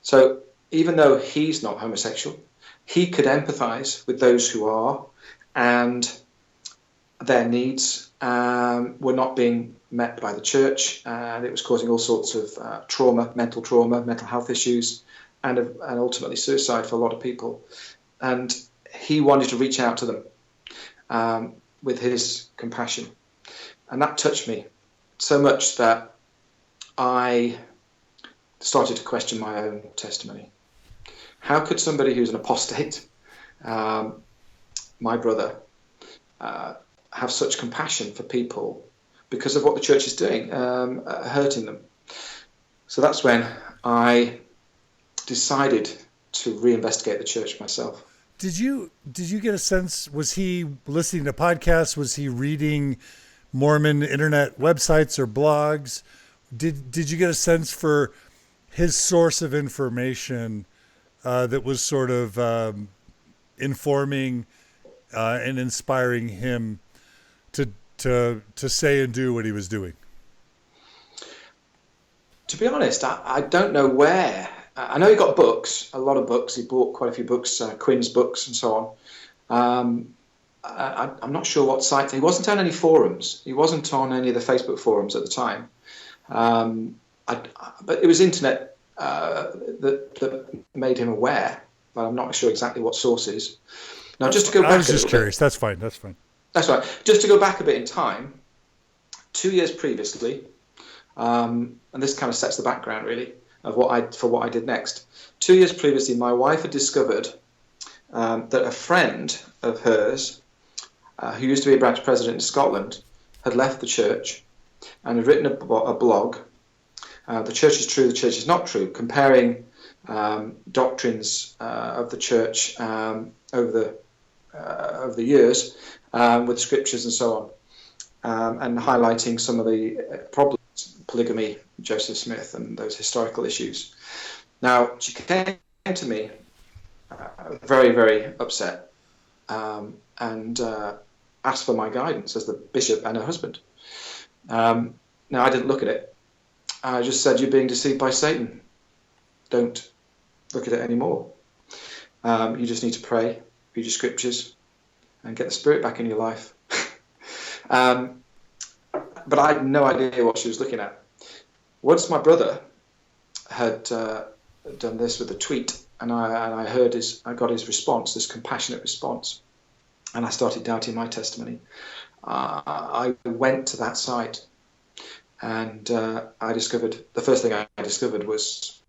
So even though he's not homosexual, he could empathize with those who are, and their needs were not being met by the church, and it was causing all sorts of trauma, mental health issues, and ultimately suicide for a lot of people. And he wanted to reach out to them with his compassion. And that touched me so much that I started to question my own testimony. How could somebody who's an apostate, my brother, have such compassion for people because of what the church is doing, hurting them? So that's when I decided to reinvestigate the church myself. Did you get a sense, was he listening to podcasts? Was he reading Mormon internet websites or blogs? Did you get a sense for his source of information that was sort of informing and inspiring him to say and do what he was doing? To be honest, I don't know where. I know he got books, a lot of books. He bought quite a few books, Quinn's books and so on. I'm not sure what site. He wasn't on any forums. He wasn't on any of the Facebook forums at the time. But it was internet that made him aware. But I'm not sure exactly what sources. Now, just to go back, I was just curious. That's fine. That's right. Just to go back a bit in time, 2 years previously, and this kind of sets the background really of what I did next. 2 years previously, my wife had discovered that a friend of hers, who used to be a branch president in Scotland, had left the church and had written a blog. The church is true, the church is not true, comparing doctrines of the church over the years with scriptures and so on, and highlighting some of the problems, polygamy, Joseph Smith, and those historical issues. Now, she came to me very, very upset, and asked for my guidance as the bishop and her husband. Now, I didn't look at it. I just said, you're being deceived by Satan. Don't look at it anymore. You just need to pray, read your scriptures, and get the Spirit back in your life. But I had no idea what she was looking at. Once my brother had done this with a tweet, and I got his response, this compassionate response, and I started doubting my testimony. I went to that site, and the first thing I discovered was,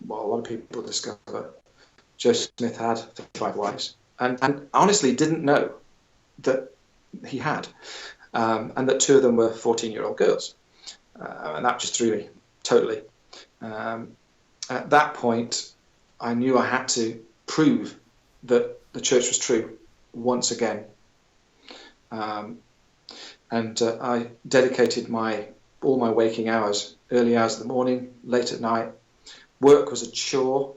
well, a lot of people discover, Joseph Smith had 55 wives, and honestly didn't know that he had, and that 2 of them were 14-year-old girls, and that just threw me totally. At that point, I knew I had to prove that the church was true once again, and I dedicated all my waking hours, early hours of the morning, late at night. Work was a chore.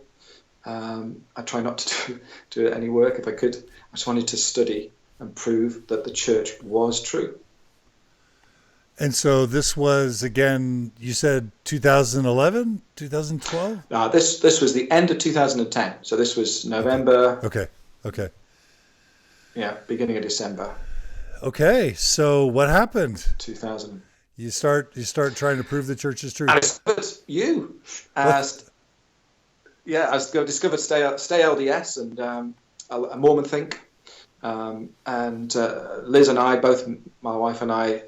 I try not to do any work if I could. I just wanted to study and prove that the church was true. And so this was, again, you said 2011, 2012? This was the end of 2010. So this was November. Okay. Yeah, beginning of December. Okay, so what happened? 2000. You start trying to prove the church is true. I discovered you. I discovered Stay LDS and a Mormon Think. And Liz and I, both my wife and I,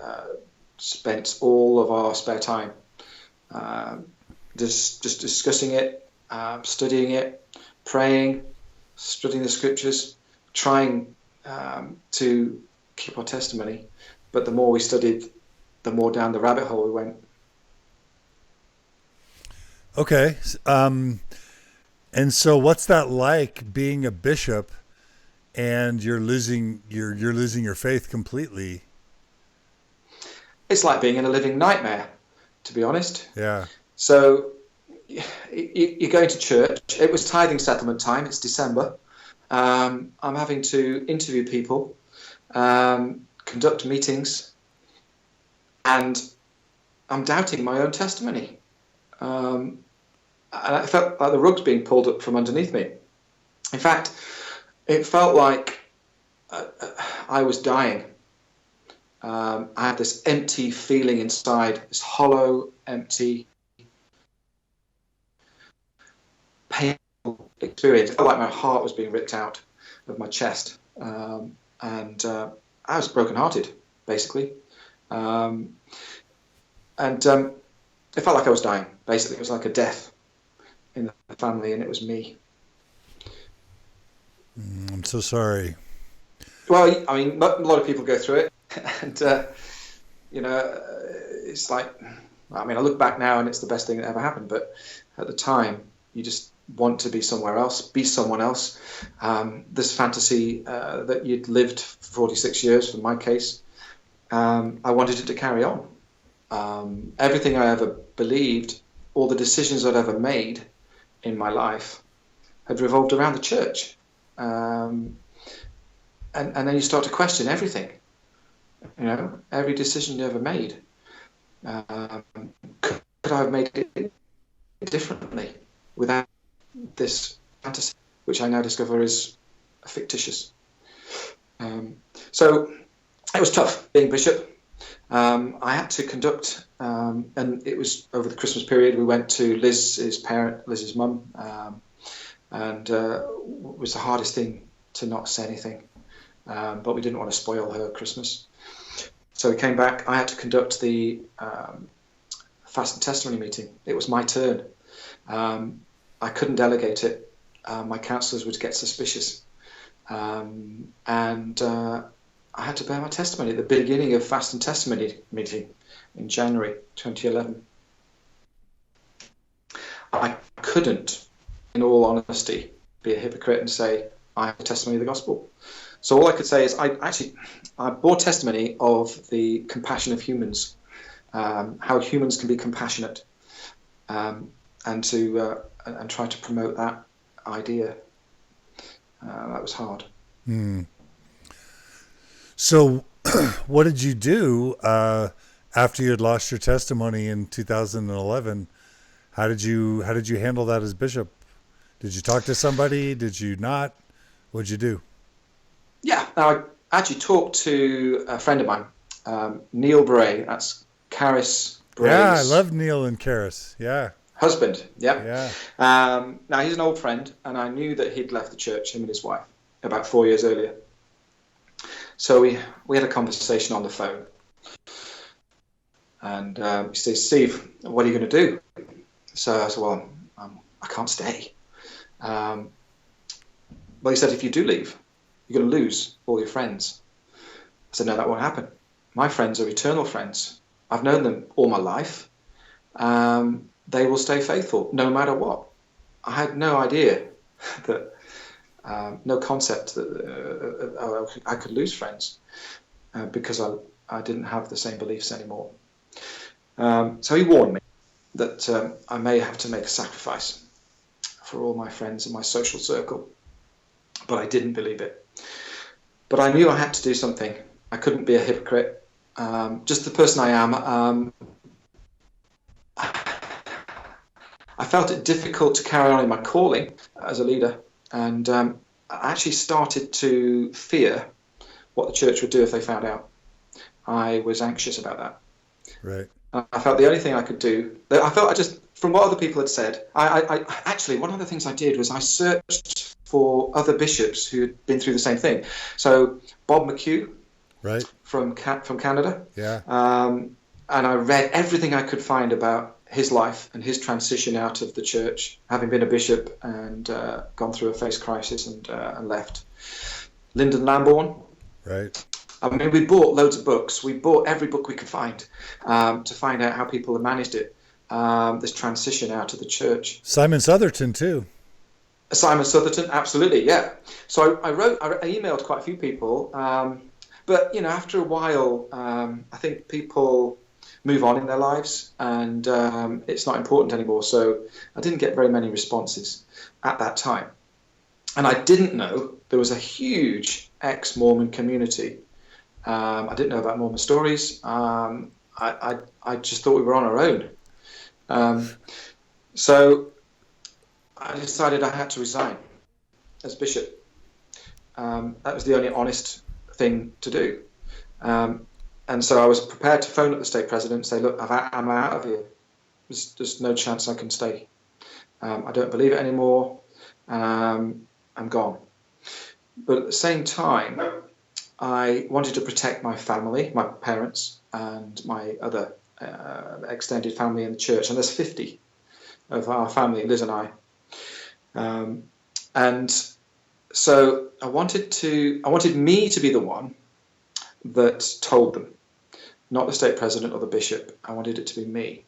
spent all of our spare time just discussing it, studying it, praying, studying the scriptures, trying to keep our testimony. But the more we studied, the more down the rabbit hole we went. Okay. And so what's that like, being a bishop and you're losing your faith completely? It's like being in a living nightmare, to be honest. Yeah. So you're going to church. It was tithing settlement time. It's December. I'm having to interview people, conduct meetings, and I'm doubting my own testimony. And I felt like the rug's being pulled up from underneath me. In fact, it felt like I was dying. I had this empty feeling inside, this hollow, empty, painful experience. It felt like my heart was being ripped out of my chest. And I was brokenhearted, basically. And it felt like I was dying, basically. It was like a death in the family, and it was me. I'm so sorry. Well, I mean, a lot of people go through it. And, it's like, I mean, I look back now and it's the best thing that ever happened. But at the time, you just want to be somewhere else, be someone else. This fantasy that you'd lived for 46 years, in my case, I wanted it to carry on. Everything I ever believed, all the decisions I'd ever made in my life had revolved around the church. And then you start to question everything. Every decision you ever made. Could I have made it differently without this fantasy, which I now discover is fictitious? So it was tough being bishop. I had to conduct, and it was over the Christmas period. We went to Liz's mum, and it was the hardest thing to not say anything. But we didn't want to spoil her Christmas. So we came back. I had to conduct the fast and testimony meeting. It was my turn. I couldn't delegate it. my counsellors would get suspicious. And I had to bear my testimony at the beginning of Fast and Testimony meeting in January 2011. I couldn't, in all honesty, be a hypocrite and say, I have a testimony of the gospel. So all I could say is I bore testimony of the compassion of humans, how humans can be compassionate, and try to promote that idea. That was hard. So what did you do after you had lost your testimony in 2011? How did you handle that as bishop? Did you talk to somebody? Did you not? What did you do? Yeah, I actually talked to a friend of mine, Neil Bray. That's Caris Bray's. Yeah, I love Neil and Caris. Yeah. Husband. Yeah. Yeah. Now he's an old friend, and I knew that he'd left the church, him and his wife, about 4 years earlier. So we had a conversation on the phone, and he says, "Steve, what are you going to do?" So I said, "Well, I can't stay." Well, he said, "If you do leave, you're going to lose all your friends." I said, "No, that won't happen. My friends are eternal friends. I've known them all my life. They will stay faithful no matter what." I had no idea that, no concept that I could lose friends because I didn't have the same beliefs anymore. So he warned me that I may have to make a sacrifice for all my friends in my social circle, but I didn't believe it. But I knew I had to do something. I couldn't be a hypocrite. Just the person I am. I felt it difficult to carry on in my calling as a leader, and I actually started to fear what the church would do if they found out. I was anxious about that. Right. I felt the only thing I could do, from what other people had said, I actually, one of the things I did was I searched for other bishops who had been through the same thing. So Bob McHugh, right, from Canada, yeah, and I read everything I could find about his life and his transition out of the church, having been a bishop and gone through a faith crisis and left. Lyndon Lambourne, right. I mean, we bought loads of books. We bought every book we could find to find out how people had managed it, this transition out of the church. Simon Southerton too. Simon Southerton, absolutely, yeah. So I emailed quite a few people, but after a while, I think people move on in their lives, and it's not important anymore. So I didn't get very many responses at that time, and I didn't know there was a huge ex-Mormon community. I didn't know about Mormon stories. I just thought we were on our own. So I decided I had to resign as bishop. That was the only honest thing to do. And so I was prepared to phone up the stake president and say, "Look, I'm out of here. There's just no chance I can stay. I don't believe it anymore. I'm gone." But at the same time, I wanted to protect my family, my parents, and my other extended family in the church. And there's 50 of our family, Liz and I. And so I wanted me to be the one that told them, not the stake president or the bishop. I wanted it to be me.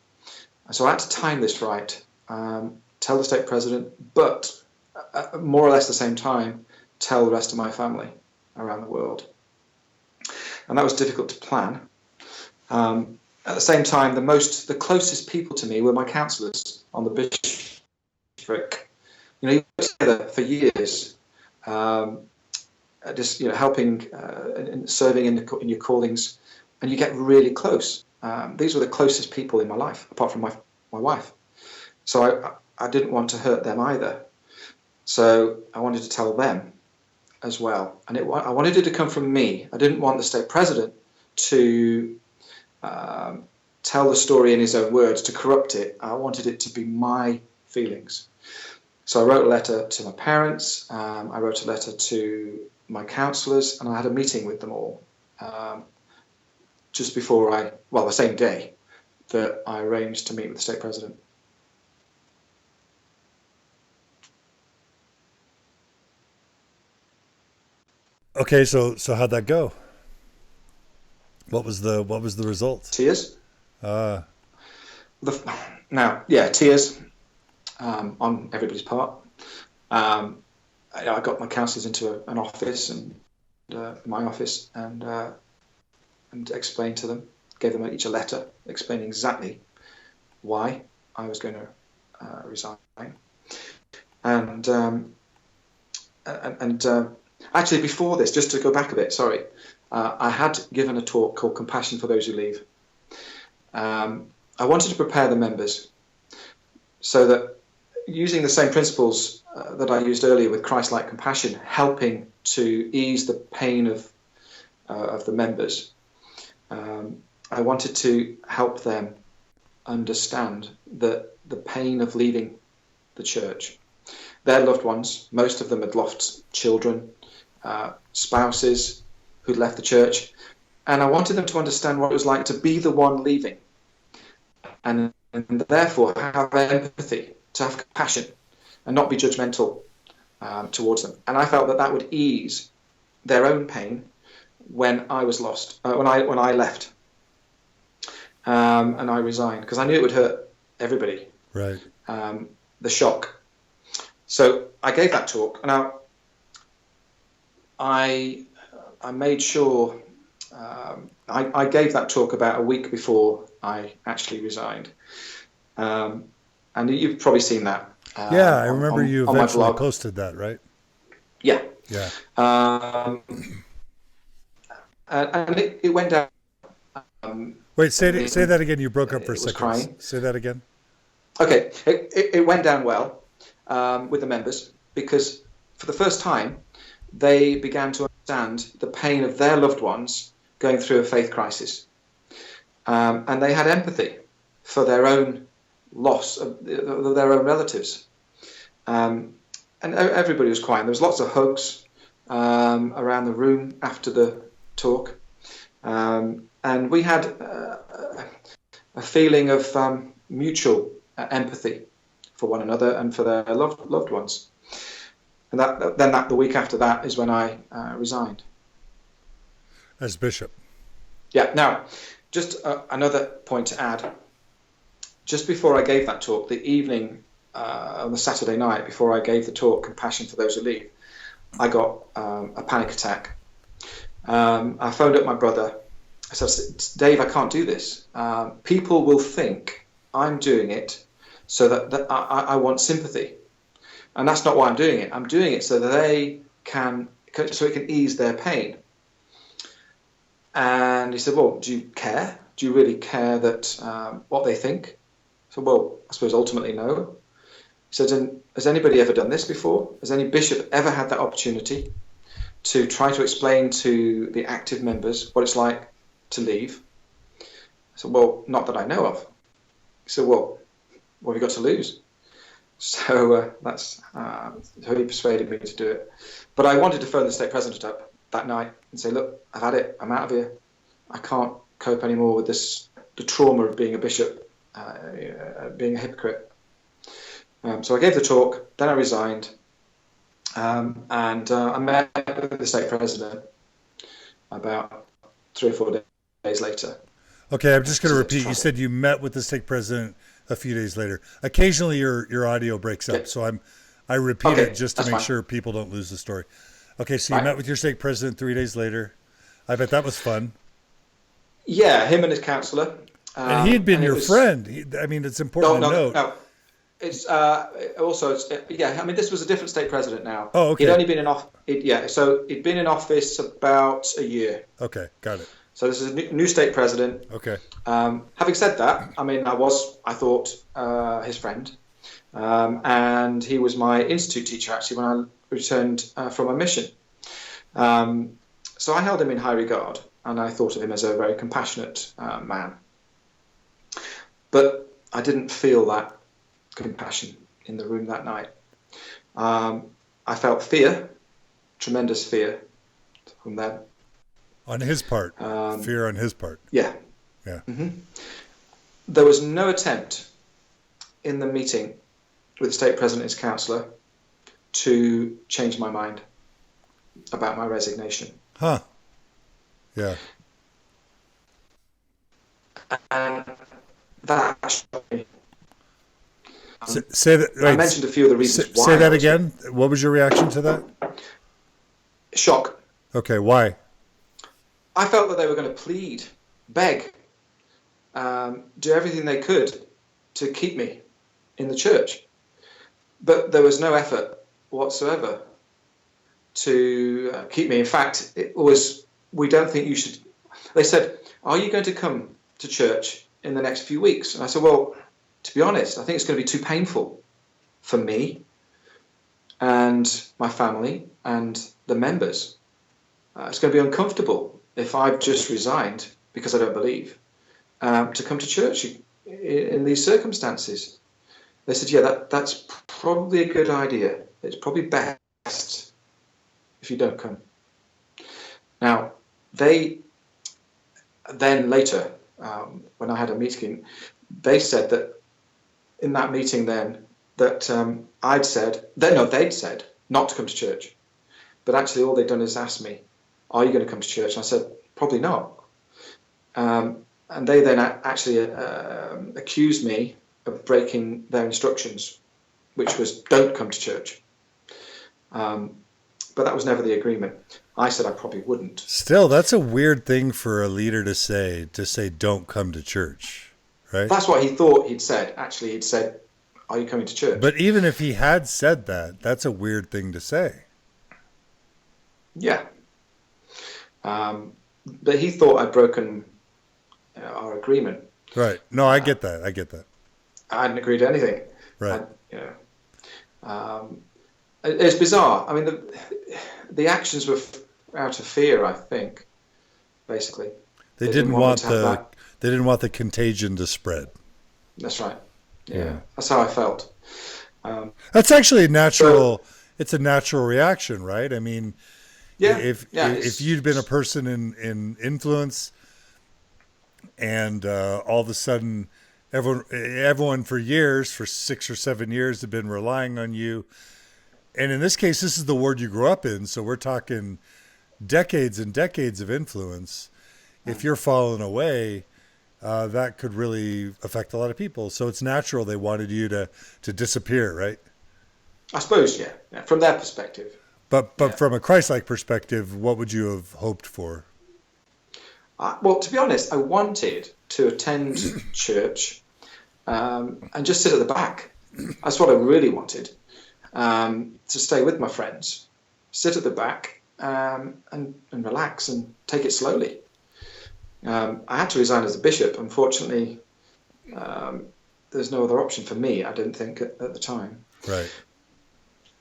And so I had to time this right, tell the stake president, but more or less the same time, tell the rest of my family around the world. And that was difficult to plan. At the same time, the closest people to me were my counsellors on the bishopric. You work together for years, just helping and serving in your callings, and you get really close. These were the closest people in my life, apart from my wife. So I didn't want to hurt them either. So I wanted to tell them as well, and I wanted it to come from me. I didn't want the stake president to tell the story in his own words, to corrupt it. I wanted it to be my feelings. So I wrote a letter to my parents, I wrote a letter to my counsellors, and I had a meeting with them all just before the same day that I arranged to meet with the stake president. Okay, so how'd that go? What was the result? Tears. Uh, Now, yeah, tears on everybody's part. I got my counsellors into an office and my office and explained to them, gave them each a letter explaining exactly why I was going to resign. And actually, before this, just to go back a bit, sorry, I had given a talk called "Compassion for Those Who Leave." I wanted to prepare the members so that, using the same principles that I used earlier with Christ-like compassion, helping to ease the pain of the members, I wanted to help them understand that the pain of leaving the church. Their loved ones, most of them had lost children, spouses who'd left the church, and I wanted them to understand what it was like to be the one leaving, and therefore have empathy, to have compassion, and not be judgmental towards them. And I felt that that would ease their own pain when I was lost, when I left, and I resigned, because I knew it would hurt everybody. right. The shock. So I gave that talk. Now, I made sure I gave that talk about a week before I actually resigned, and you've probably seen that. Yeah, I remember you on my eventually blog. posted that, right? Yeah. Yeah. And it went down. Wait, say that again. You broke up for a It was second. crying. Say that again. Okay, it went down well with the members, because for the first time they began to understand the pain of their loved ones going through a faith crisis, and they had empathy for their own loss of their own relatives, and everybody was crying. There was lots of hugs around the room after the talk, and we had a feeling of mutual empathy for one another and for their loved ones. And the week after that is when I resigned As bishop. Yeah. Now, just another point to add. Just before I gave that talk, the evening on the Saturday night before I gave the talk, "Compassion for Those Who Leave," I got a panic attack. I phoned up my brother. I said, "Dave, I can't do this. People will think I'm doing it so that I want sympathy. And that's not why I'm doing it. I'm doing it so that so it can ease their pain." And he said, "Well, do you care? Do you really care that what they think?" I said, "Well, I suppose ultimately no." He said, "Has anybody ever done this before? Has any bishop ever had that opportunity to try to explain to the active members what it's like to leave?" I said, "Well, not that I know of." He said, "Well, what have you got to lose?" So that's so he persuaded me to do it. But I wanted to phone the stake president up that night and say, "Look, I've had it. I'm out of here. I can't cope anymore with the trauma of being a bishop, being a hypocrite." So I gave the talk, then I resigned, and I met with the stake president about 3 or 4 days later. Okay, I'm just going to repeat. You said you met with the stake president a few days later. Occasionally, your audio breaks up, Okay. so I repeat Okay, it just to that's make fine. sure people don't lose the story. Okay, so you Right. met with your stake president 3 days later. I bet that was fun. Yeah, him and his counsellor. And he had been and it your was- friend. I mean, it's important to note. No. It's yeah. I mean, this was a different stake president now. Oh, okay. He'd only been in so he'd been in office about a year. Okay, got it. So this is a new stake president. Okay. Having said that, I mean, I thought his friend, and he was my institute teacher actually when I returned from a mission. So I held him in high regard, and I thought of him as a very compassionate man. But I didn't feel that compassion in the room that night. I felt fear, tremendous fear from them. On his part. Fear on his part. Yeah. Yeah. Mm-hmm. There was no attempt in the meeting with the stake president and his counsellor to change my mind. about my resignation. Huh. Yeah. And that shocked me. Say that. I Wait, mentioned a few of the reasons why. say that again. What was your reaction to that? Shock. Okay, why? I felt that they were going to plead, beg, do everything they could to keep me in the church. But there was no effort whatsoever to keep me. In fact, it was, we don't think you should. They said, are you going to come to church in the next few weeks? And I said, well, to be honest, I think it's going to be too painful for me and my family and the members. It's going to be uncomfortable if I've just resigned because I don't believe to come to church in these circumstances. They said, yeah, that's probably a good idea. It's probably best if you don't come. Now, they then later, when I had a meeting, they said that in that meeting then that they'd said not to come to church. But actually all they'd done is ask me, are you going to come to church? And I said, probably not. And they then actually accused me of breaking their instructions, which was don't come to church. But that was never the agreement. I said I probably wouldn't. Still, that's a weird thing for a leader to say don't come to church, right? That's what he thought he'd said. Actually, he'd said, are you coming to church? But even if he had said that, that's a weird thing to say. Yeah. But he thought I'd broken our agreement. Right. No, I get that. I get that. I hadn't agreed to anything. Right. It's bizarre. I mean, the actions were out of fear, I think, basically. They didn't want the contagion to spread. That's right. Yeah. That's how I felt. That's actually it's a natural reaction, right? I mean, if you'd been a person in influence and all of a sudden everyone for 6 or 7 years had been relying on you, and in this case, this is the ward you grew up in, so we're talking decades and decades of influence. If you're falling away, that could really affect a lot of people. So it's natural they wanted you to disappear, right? I suppose, yeah. From their perspective. But from a Christ-like perspective, what would you have hoped for? Well, to be honest, I wanted to attend church and just sit at the back. That's what I really wanted. To stay with my friends, sit at the back and relax and take it slowly. I had to resign as a bishop. Unfortunately, there's no other option for me, I didn't think at the time. Right.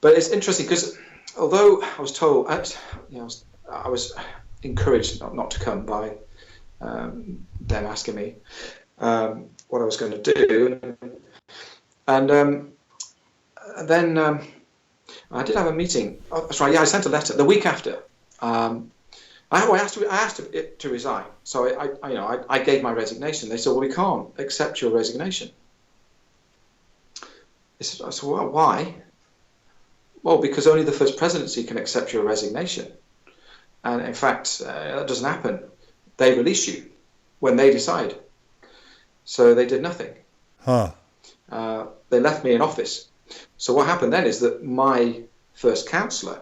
But it's interesting because although I was told, I was encouraged not to come by them asking me what I was going to do. And then I did have a meeting. Oh, that's right. Yeah, I sent a letter the week after. I asked it to resign. So I gave my resignation. They said, well, we can't accept your resignation. I said, well, why? Well, because only the First Presidency can accept your resignation. And in fact, that doesn't happen. They release you when they decide. So they did nothing. Huh. They left me in office. So what happened then is that my first councillor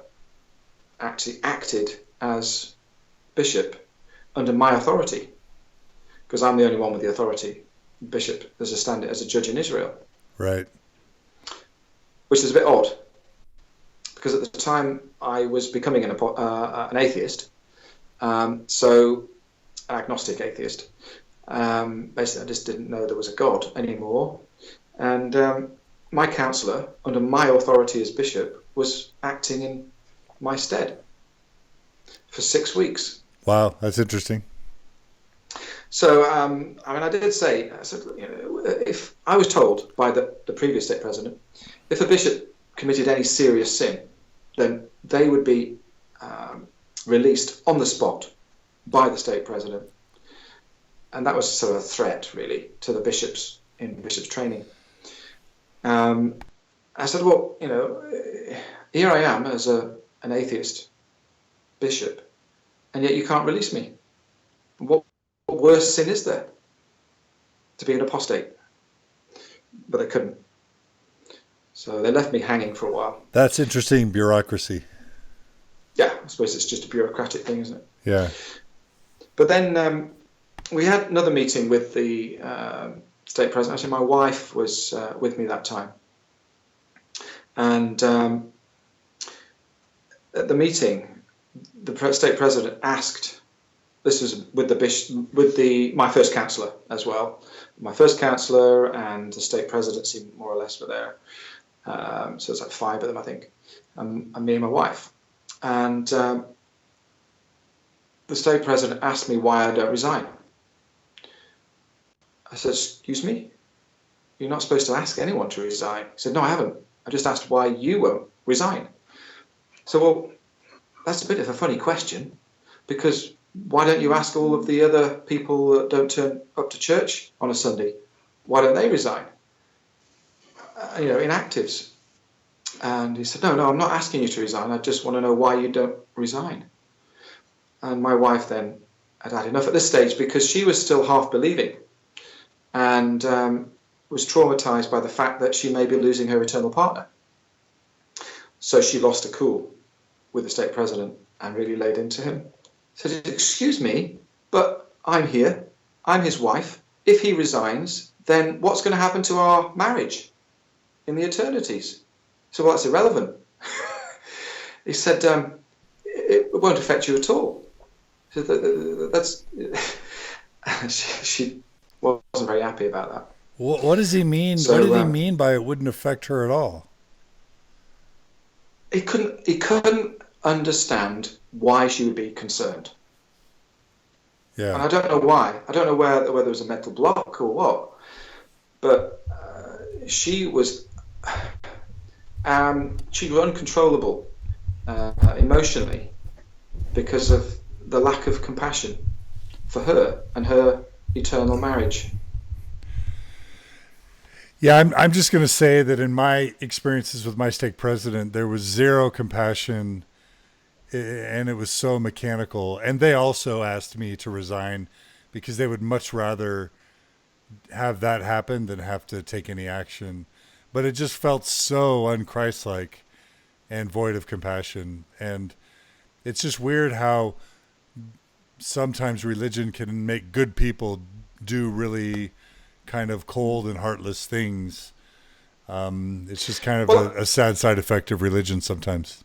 actually acted as bishop under my authority, because I'm the only one with the authority. Bishop, there's a standard as a judge in Israel. Right. Which is a bit odd, because at the time I was becoming an atheist, so an agnostic atheist. Basically, I just didn't know there was a God anymore, and my councillor, under my authority as bishop, was acting in my stead for 6 weeks. Wow, that's interesting. So, I did say, if I was told by the previous stake president, if a bishop committed any serious sin, then they would be released on the spot by the stake president. And that was sort of a threat, really, to the bishops in bishops' training. I said, well, here I am as an atheist, bishop, and yet you can't release me. What worse sin is there? To be an apostate. But I couldn't. So they left me hanging for a while. That's interesting bureaucracy. Yeah, I suppose it's just a bureaucratic thing, isn't it? Yeah. But then we had another meeting with the stake president. Actually, my wife was with me that time. And at the meeting, the stake president asked, this was with the bishop, with my first councillor as well. My first councillor and the stake presidency more or less were there. So it's like 5 of them, I think, and me and my wife. And the stake president asked me why I don't resign. I said, excuse me? You're not supposed to ask anyone to resign. He said, no, I haven't. I just asked why you won't resign. So, well, that's a bit of a funny question, because why don't you ask all of the other people that don't turn up to church on a Sunday? Why don't they resign? Inactives. And he said, no, I'm not asking you to resign. I just want to know why you don't resign. And my wife then had had enough at this stage, because she was still half believing and was traumatized by the fact that she may be losing her eternal partner. So she lost her cool with the stake president and really laid into him. Said, excuse me, but I'm here. I'm his wife. If he resigns, then what's going to happen to our marriage in the eternities? So, well, that's irrelevant. He said, it won't affect you at all. So she wasn't very happy about that. What does he mean? So, what did he mean by it wouldn't affect her at all? He couldn't understand why she would be concerned. Yeah. And I don't know why. I don't know whether there was a mental block or what. But she was uncontrollable emotionally because of the lack of compassion for her and her eternal marriage. Yeah, I'm just going to say that in my experiences with my stake president, there was zero compassion, and it was so mechanical. And they also asked me to resign because they would much rather have that happen than have to take any action. But it just felt so unchristlike and void of compassion. And it's just weird how sometimes religion can make good people do really kind of cold and heartless things. It's just kind of a sad side effect of religion sometimes.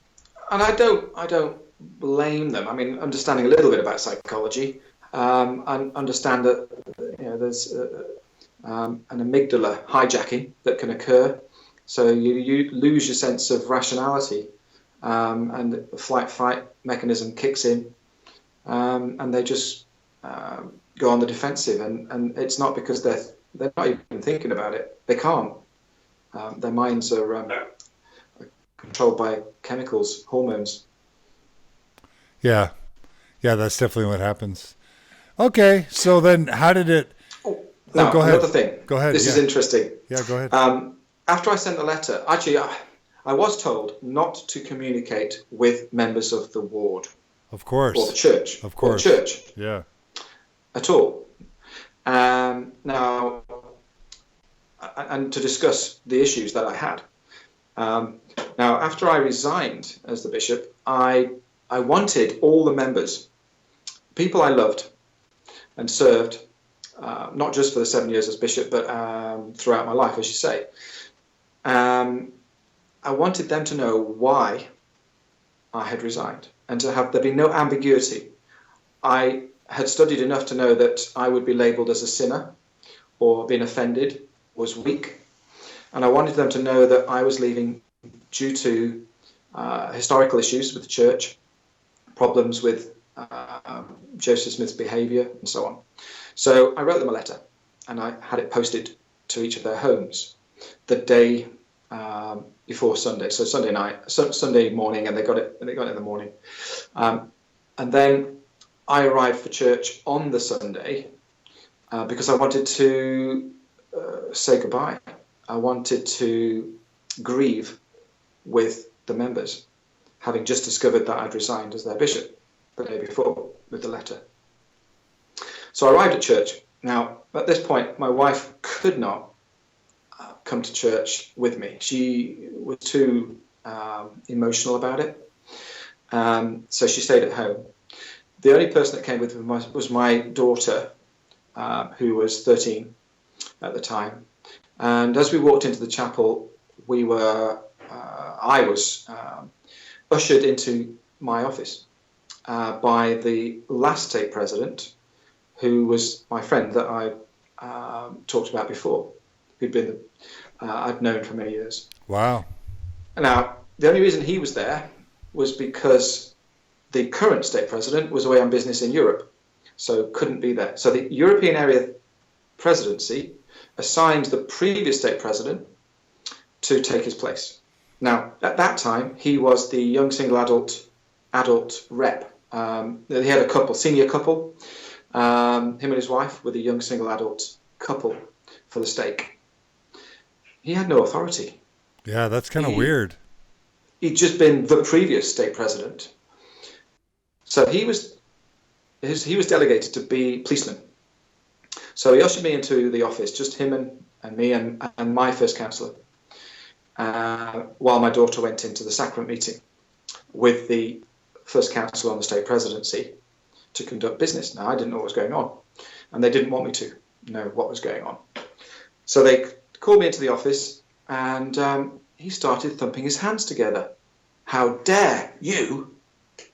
And I don't blame them. I mean, understanding a little bit about psychology, and understand that there's an amygdala hijacking that can occur. So you lose your sense of rationality, and the flight-fight mechanism kicks in, and they just go on the defensive. And it's not because they're not even thinking about it. They can't. Their minds are controlled by chemicals, hormones. Yeah, that's definitely what happens. Okay, so then how did it... Now, go ahead. Another thing. Go ahead. This is interesting. Yeah, go ahead. After I sent the letter, actually, I was told not to communicate with members of the ward. Of course. Or the church. Of course. Or the church. Yeah. At all. Now, and to discuss the issues that I had. Now, after I resigned as the bishop, I wanted all the members, people I loved and served, not just for the 7 years as bishop, but throughout my life, as you say. I wanted them to know why I had resigned and to have there be no ambiguity. I had studied enough to know that I would be labelled as a sinner or being offended was weak. And I wanted them to know that I was leaving due to historical issues with the church, problems with Joseph Smith's behaviour and so on. So I wrote them a letter and I had it posted to each of their homes the day before Sunday. So Sunday morning, and they got it in the morning. And then I arrived for church on the Sunday because I wanted to say goodbye. I wanted to grieve with the members, having just discovered that I'd resigned as their bishop. the day before with the letter. So I arrived at church. Now, at this point, my wife could not come to church with me. She was too emotional about it. So she stayed at home. The only person that came with me was my daughter, who was 13 at the time. And as we walked into the chapel, I was ushered into my office by the last stake president, who was my friend that I talked about before, who'd been I'd known for many years. Wow. Now, the only reason he was there was because the current stake president was away on business in Europe, so couldn't be there. So the European area presidency assigned the previous stake president to take his place. Now, at that time, he was the young single adult rep. He had a couple, senior couple. Him and his wife were the young single adult couple for the stake. He had no authority. Yeah, that's kind of weird. He'd just been the previous stake president. So he was delegated to be policeman. So he ushered me into the office, just him and me and my first counsellor, while my daughter went into the sacrament meeting with the first counsellor on the stake presidency to conduct business. Now, I didn't know what was going on, and they didn't want me to know what was going on. So they called me into the office, and he started thumping his hands together. How dare you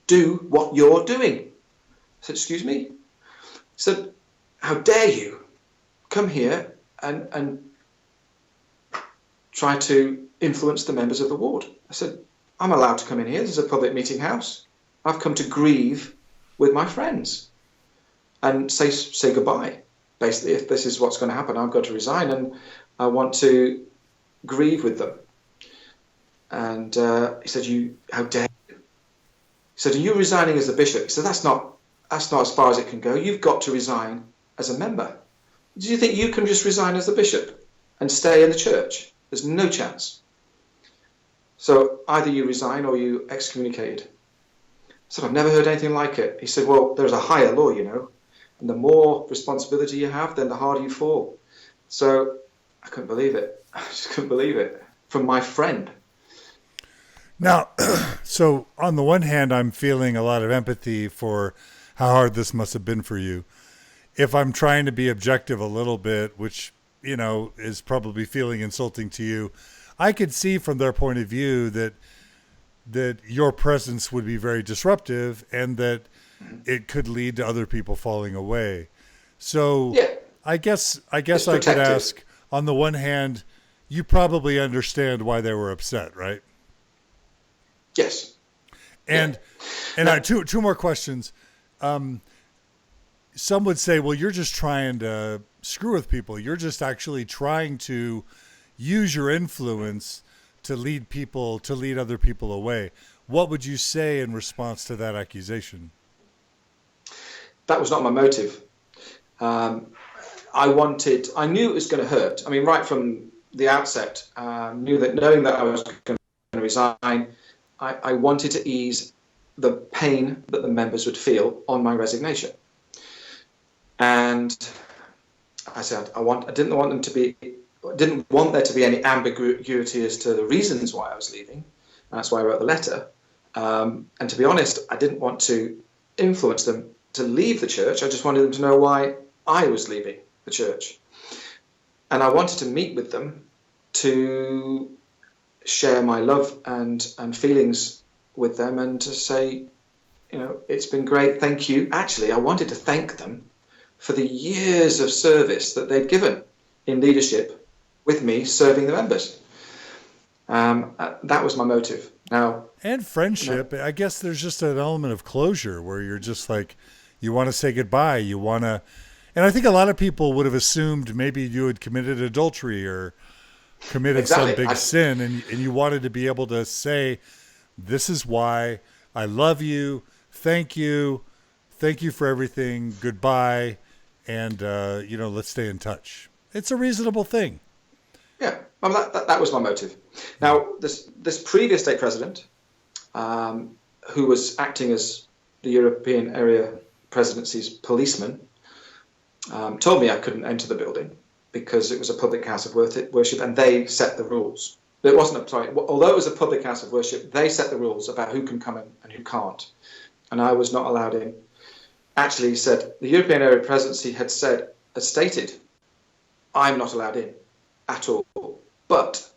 do what you're doing? I said, excuse me? He said, how dare you come here and try to influence the members of the ward? I said, I'm allowed to come in here. This is a public meeting house. I've come to grieve with my friends and say goodbye. Basically, if this is what's going to happen, I've got to resign, and I want to grieve with them. And he said, how dare you? He said, are you resigning as the bishop? He said, that's not as far as it can go. You've got to resign as a member. Do you think you can just resign as the bishop and stay in the church? There's no chance. So either you resign or you excommunicated. I said, I've never heard anything like it. He said, well, there's a higher law, you know, and the more responsibility you have, then the harder you fall. So I couldn't believe it. I just couldn't believe it from my friend. Now, so on the one hand, I'm feeling a lot of empathy for how hard this must have been for you. If I'm trying to be objective a little bit, which, you know, is probably feeling insulting to you, I could see from their point of view that your presence would be very disruptive and that it could lead to other people falling away. So yeah, I guess I could ask, on the one hand, you probably understand why they were upset, right? Yes. And two more questions. Some would say, well, you're just trying to screw with people. You're just actually trying to use your influence to lead other people away. What would you say in response to that accusation? That was not my motive. I knew it was going to hurt. I mean, right from the outset, knowing that I was going to resign, I wanted to ease the pain that the members would feel on my resignation. And I said, I didn't want there to be any ambiguity as to the reasons why I was leaving. That's why I wrote the letter. And to be honest, I didn't want to influence them to leave the church. I just wanted them to know why I was leaving the church. And I wanted to meet with them to share my love and feelings with them and to say, you know, it's been great, thank you. Actually, I wanted to thank them for the years of service that they'd given in leadership with me serving the members. That was my motive. Now, and friendship, I guess there's just an element of closure where you're just like, you want to say goodbye. And I think a lot of people would have assumed maybe you had committed adultery or committed some big sin, and you wanted to be able to say, this is why I love you. Thank you for everything. Goodbye. And, let's stay in touch. It's a reasonable thing. Yeah, that was my motive. Now, this previous stake president, who was acting as the European Area Presidency's policeman told me I couldn't enter the building because it was a public house of worship, and they set the rules. It wasn't, although it was a public house of worship, they set the rules about who can come in and who can't. And I was not allowed in. Actually, he said, the European Area Presidency had stated, I'm not allowed in at all. But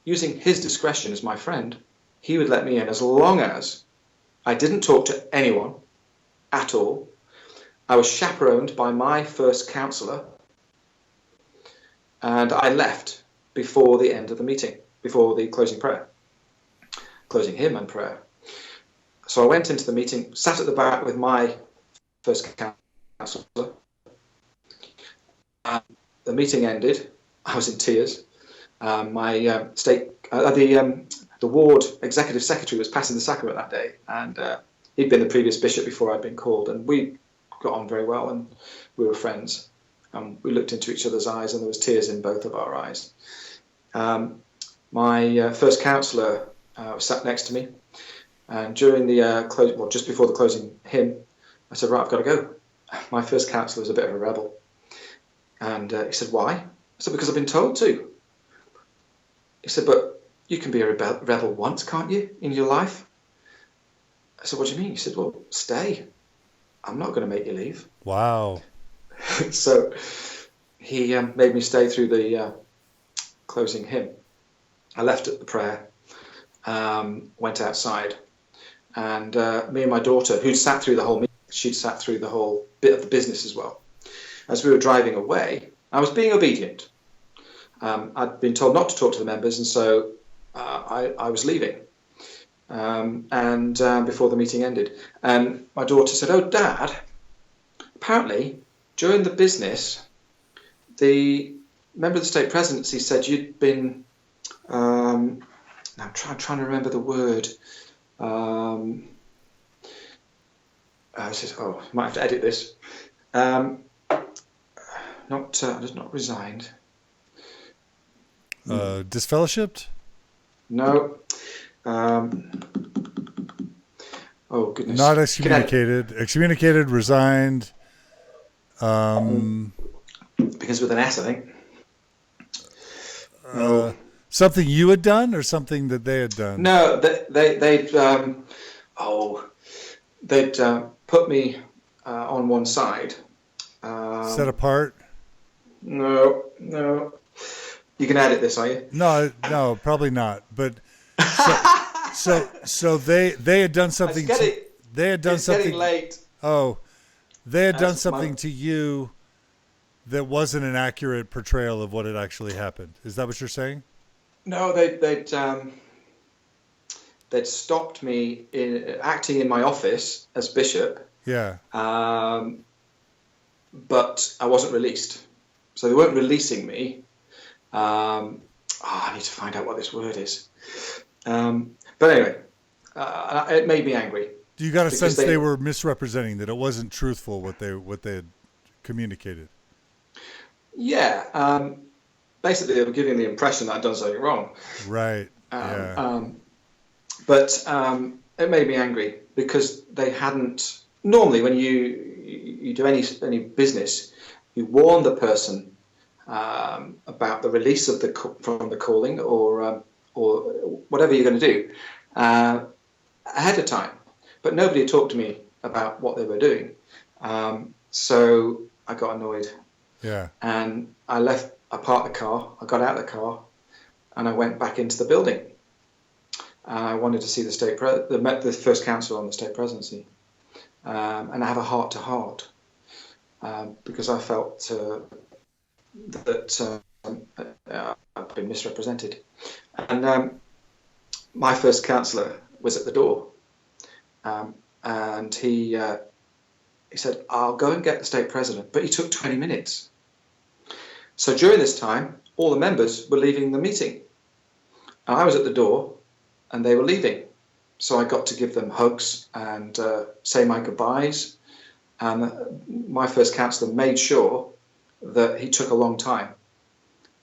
using his discretion as my friend, he would let me in as long as I didn't talk to anyone at all. I was chaperoned by my first counsellor, and I left before the end of the meeting, before the closing hymn and prayer. So I went into the meeting, sat at the back with my first counsellor. The meeting ended. I was in tears. The ward executive secretary was passing the sacrament that day, and he'd been the previous bishop before I'd been called, and we got on very well, and we were friends. We looked into each other's eyes, and there was tears in both of our eyes. My first counsellor sat next to me, and during the just before the closing hymn, I said, right, I've got to go. My first counsellor was a bit of a rebel. And he said, why? I said, because I've been told to. He said, but you can be a rebel once, can't you, in your life? I said, what do you mean? He said, well, stay. I'm not going to make you leave. Wow. So he made me stay through the closing hymn. I left at the prayer, went outside, and me and my daughter, who'd sat through the whole meeting, she'd sat through the whole bit of the business as well. As we were driving away, I was being obedient. I'd been told not to talk to the members, and so I was leaving. Before the meeting ended, and my daughter said, "Oh, Dad, apparently during the business, the member of the state presidency said you'd been." I'm trying to remember the word. I said, "Oh, I might have to edit this." Not resigned. Disfellowshipped? No. Oh goodness. Not excommunicated. Excommunicated, resigned. Begins with an S, I think. No. Something you had done, or something that they had done? No, they'd put me on one side. Set apart? No. You can edit this, are you? No, probably not. But so they had done something. They had done something. Getting late. Oh, they had done something to you that wasn't an accurate portrayal of what had actually happened. Is that what you're saying? No, they'd stopped me acting in my office as bishop. Yeah. But I wasn't released, so they weren't releasing me. I need to find out what this word is. But anyway, it made me angry. You got a sense they were misrepresenting, that it wasn't truthful what they had communicated. Yeah. Basically, they were giving the impression that I'd done something wrong. Right. Yeah. But it made me angry because they hadn't. Normally, when you do any business, you warn the person about the release of from the calling or whatever you're going to do ahead of time. But nobody had talked to me about what they were doing, so I got annoyed. Yeah. And I parked the car. I got out of the car, and I went back into the building. I wanted to see the first council on the state presidency, and have a heart-to-heart, because I felt that I'd been misrepresented. And my first counsellor was at the door, and he said, "I'll go and get the state president," but he took 20 minutes. So during this time, all the members were leaving the meeting, and I was at the door, and they were leaving. So I got to give them hugs and say my goodbyes. And my first counsellor made sure that he took a long time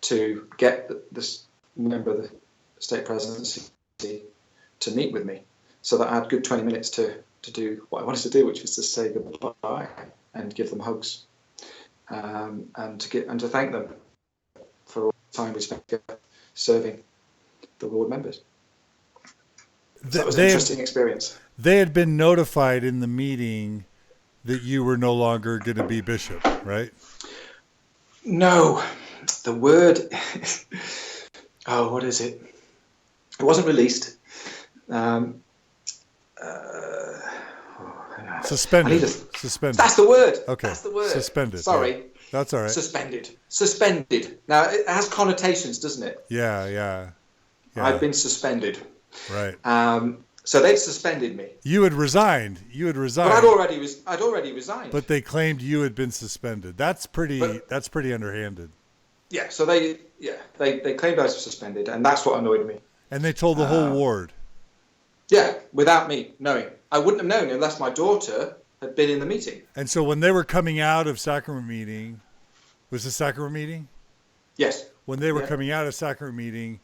to get this member of the state presidency to meet with me, so that I had a good 20 minutes to to do what I wanted to do, which was to say goodbye and give them hugs, and to thank them for all the time we spent together serving the board members. So that was an interesting experience. They had been notified in the meeting that you were no longer going to be bishop, right? No, the word. Oh, what is it? It wasn't released. Suspended. Suspended. That's the word. Okay. That's the word. Suspended. Sorry. Yeah. That's all right. Suspended. Now, it has connotations, doesn't it? Yeah. I've been suspended. Right. So they'd suspended me. You had resigned. But I'd already resigned. But they claimed you had been suspended. That's pretty underhanded. Yeah. So they claimed I was suspended, and that's what annoyed me. And they told the whole ward. Yeah, without me knowing. I wouldn't have known unless my daughter had been in the meeting. And so when they were coming out of sacrament meeting, was the sacrament meeting? Yes. When they were coming out of sacrament meeting,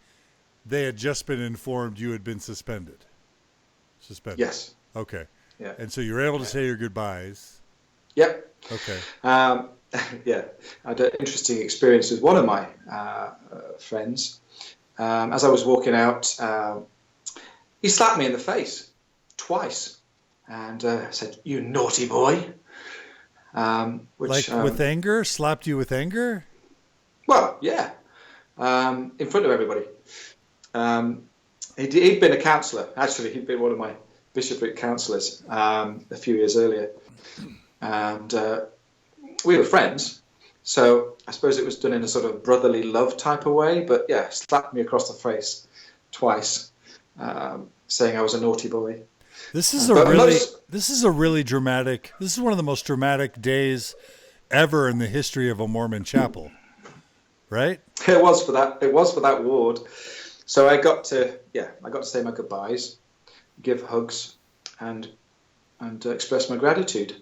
they had just been informed you had been suspended. Yes. Okay. Yeah. And so you were able to say your goodbyes. Yep. Okay. Yeah. I had an interesting experience with one of my friends. As I was walking out, he slapped me in the face twice and said, "You naughty boy." With anger? Slapped you with anger? Well, yeah. In front of everybody. He'd been a counsellor. Actually, he'd been one of my bishopric counsellors a few years earlier. And we were friends. So I suppose it was done in a sort of brotherly love type of way. But yeah, slapped me across the face twice, saying I was a naughty boy. This is a really dramatic. This is one of the most dramatic days ever in the history of a Mormon chapel, right? It was for that ward. So I got to say my goodbyes, give hugs, and express my gratitude.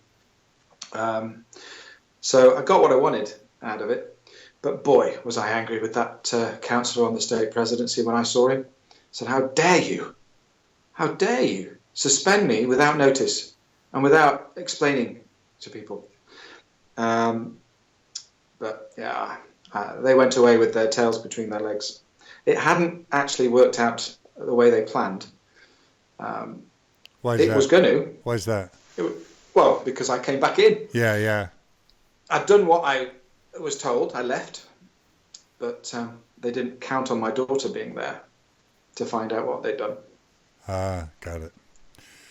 So I got what I wanted out of it. But boy, was I angry with that councillor on the stake presidency when I saw him. I said, "How dare you? How dare you suspend me without notice and without explaining to people?" But yeah, they went away with their tails between their legs. It hadn't actually worked out the way they planned. Why is that? It was going to. Why is that? Well, because I came back in. Yeah. I'd done what I was told. I left. But they didn't count on my daughter being there to find out what they'd done. Got it.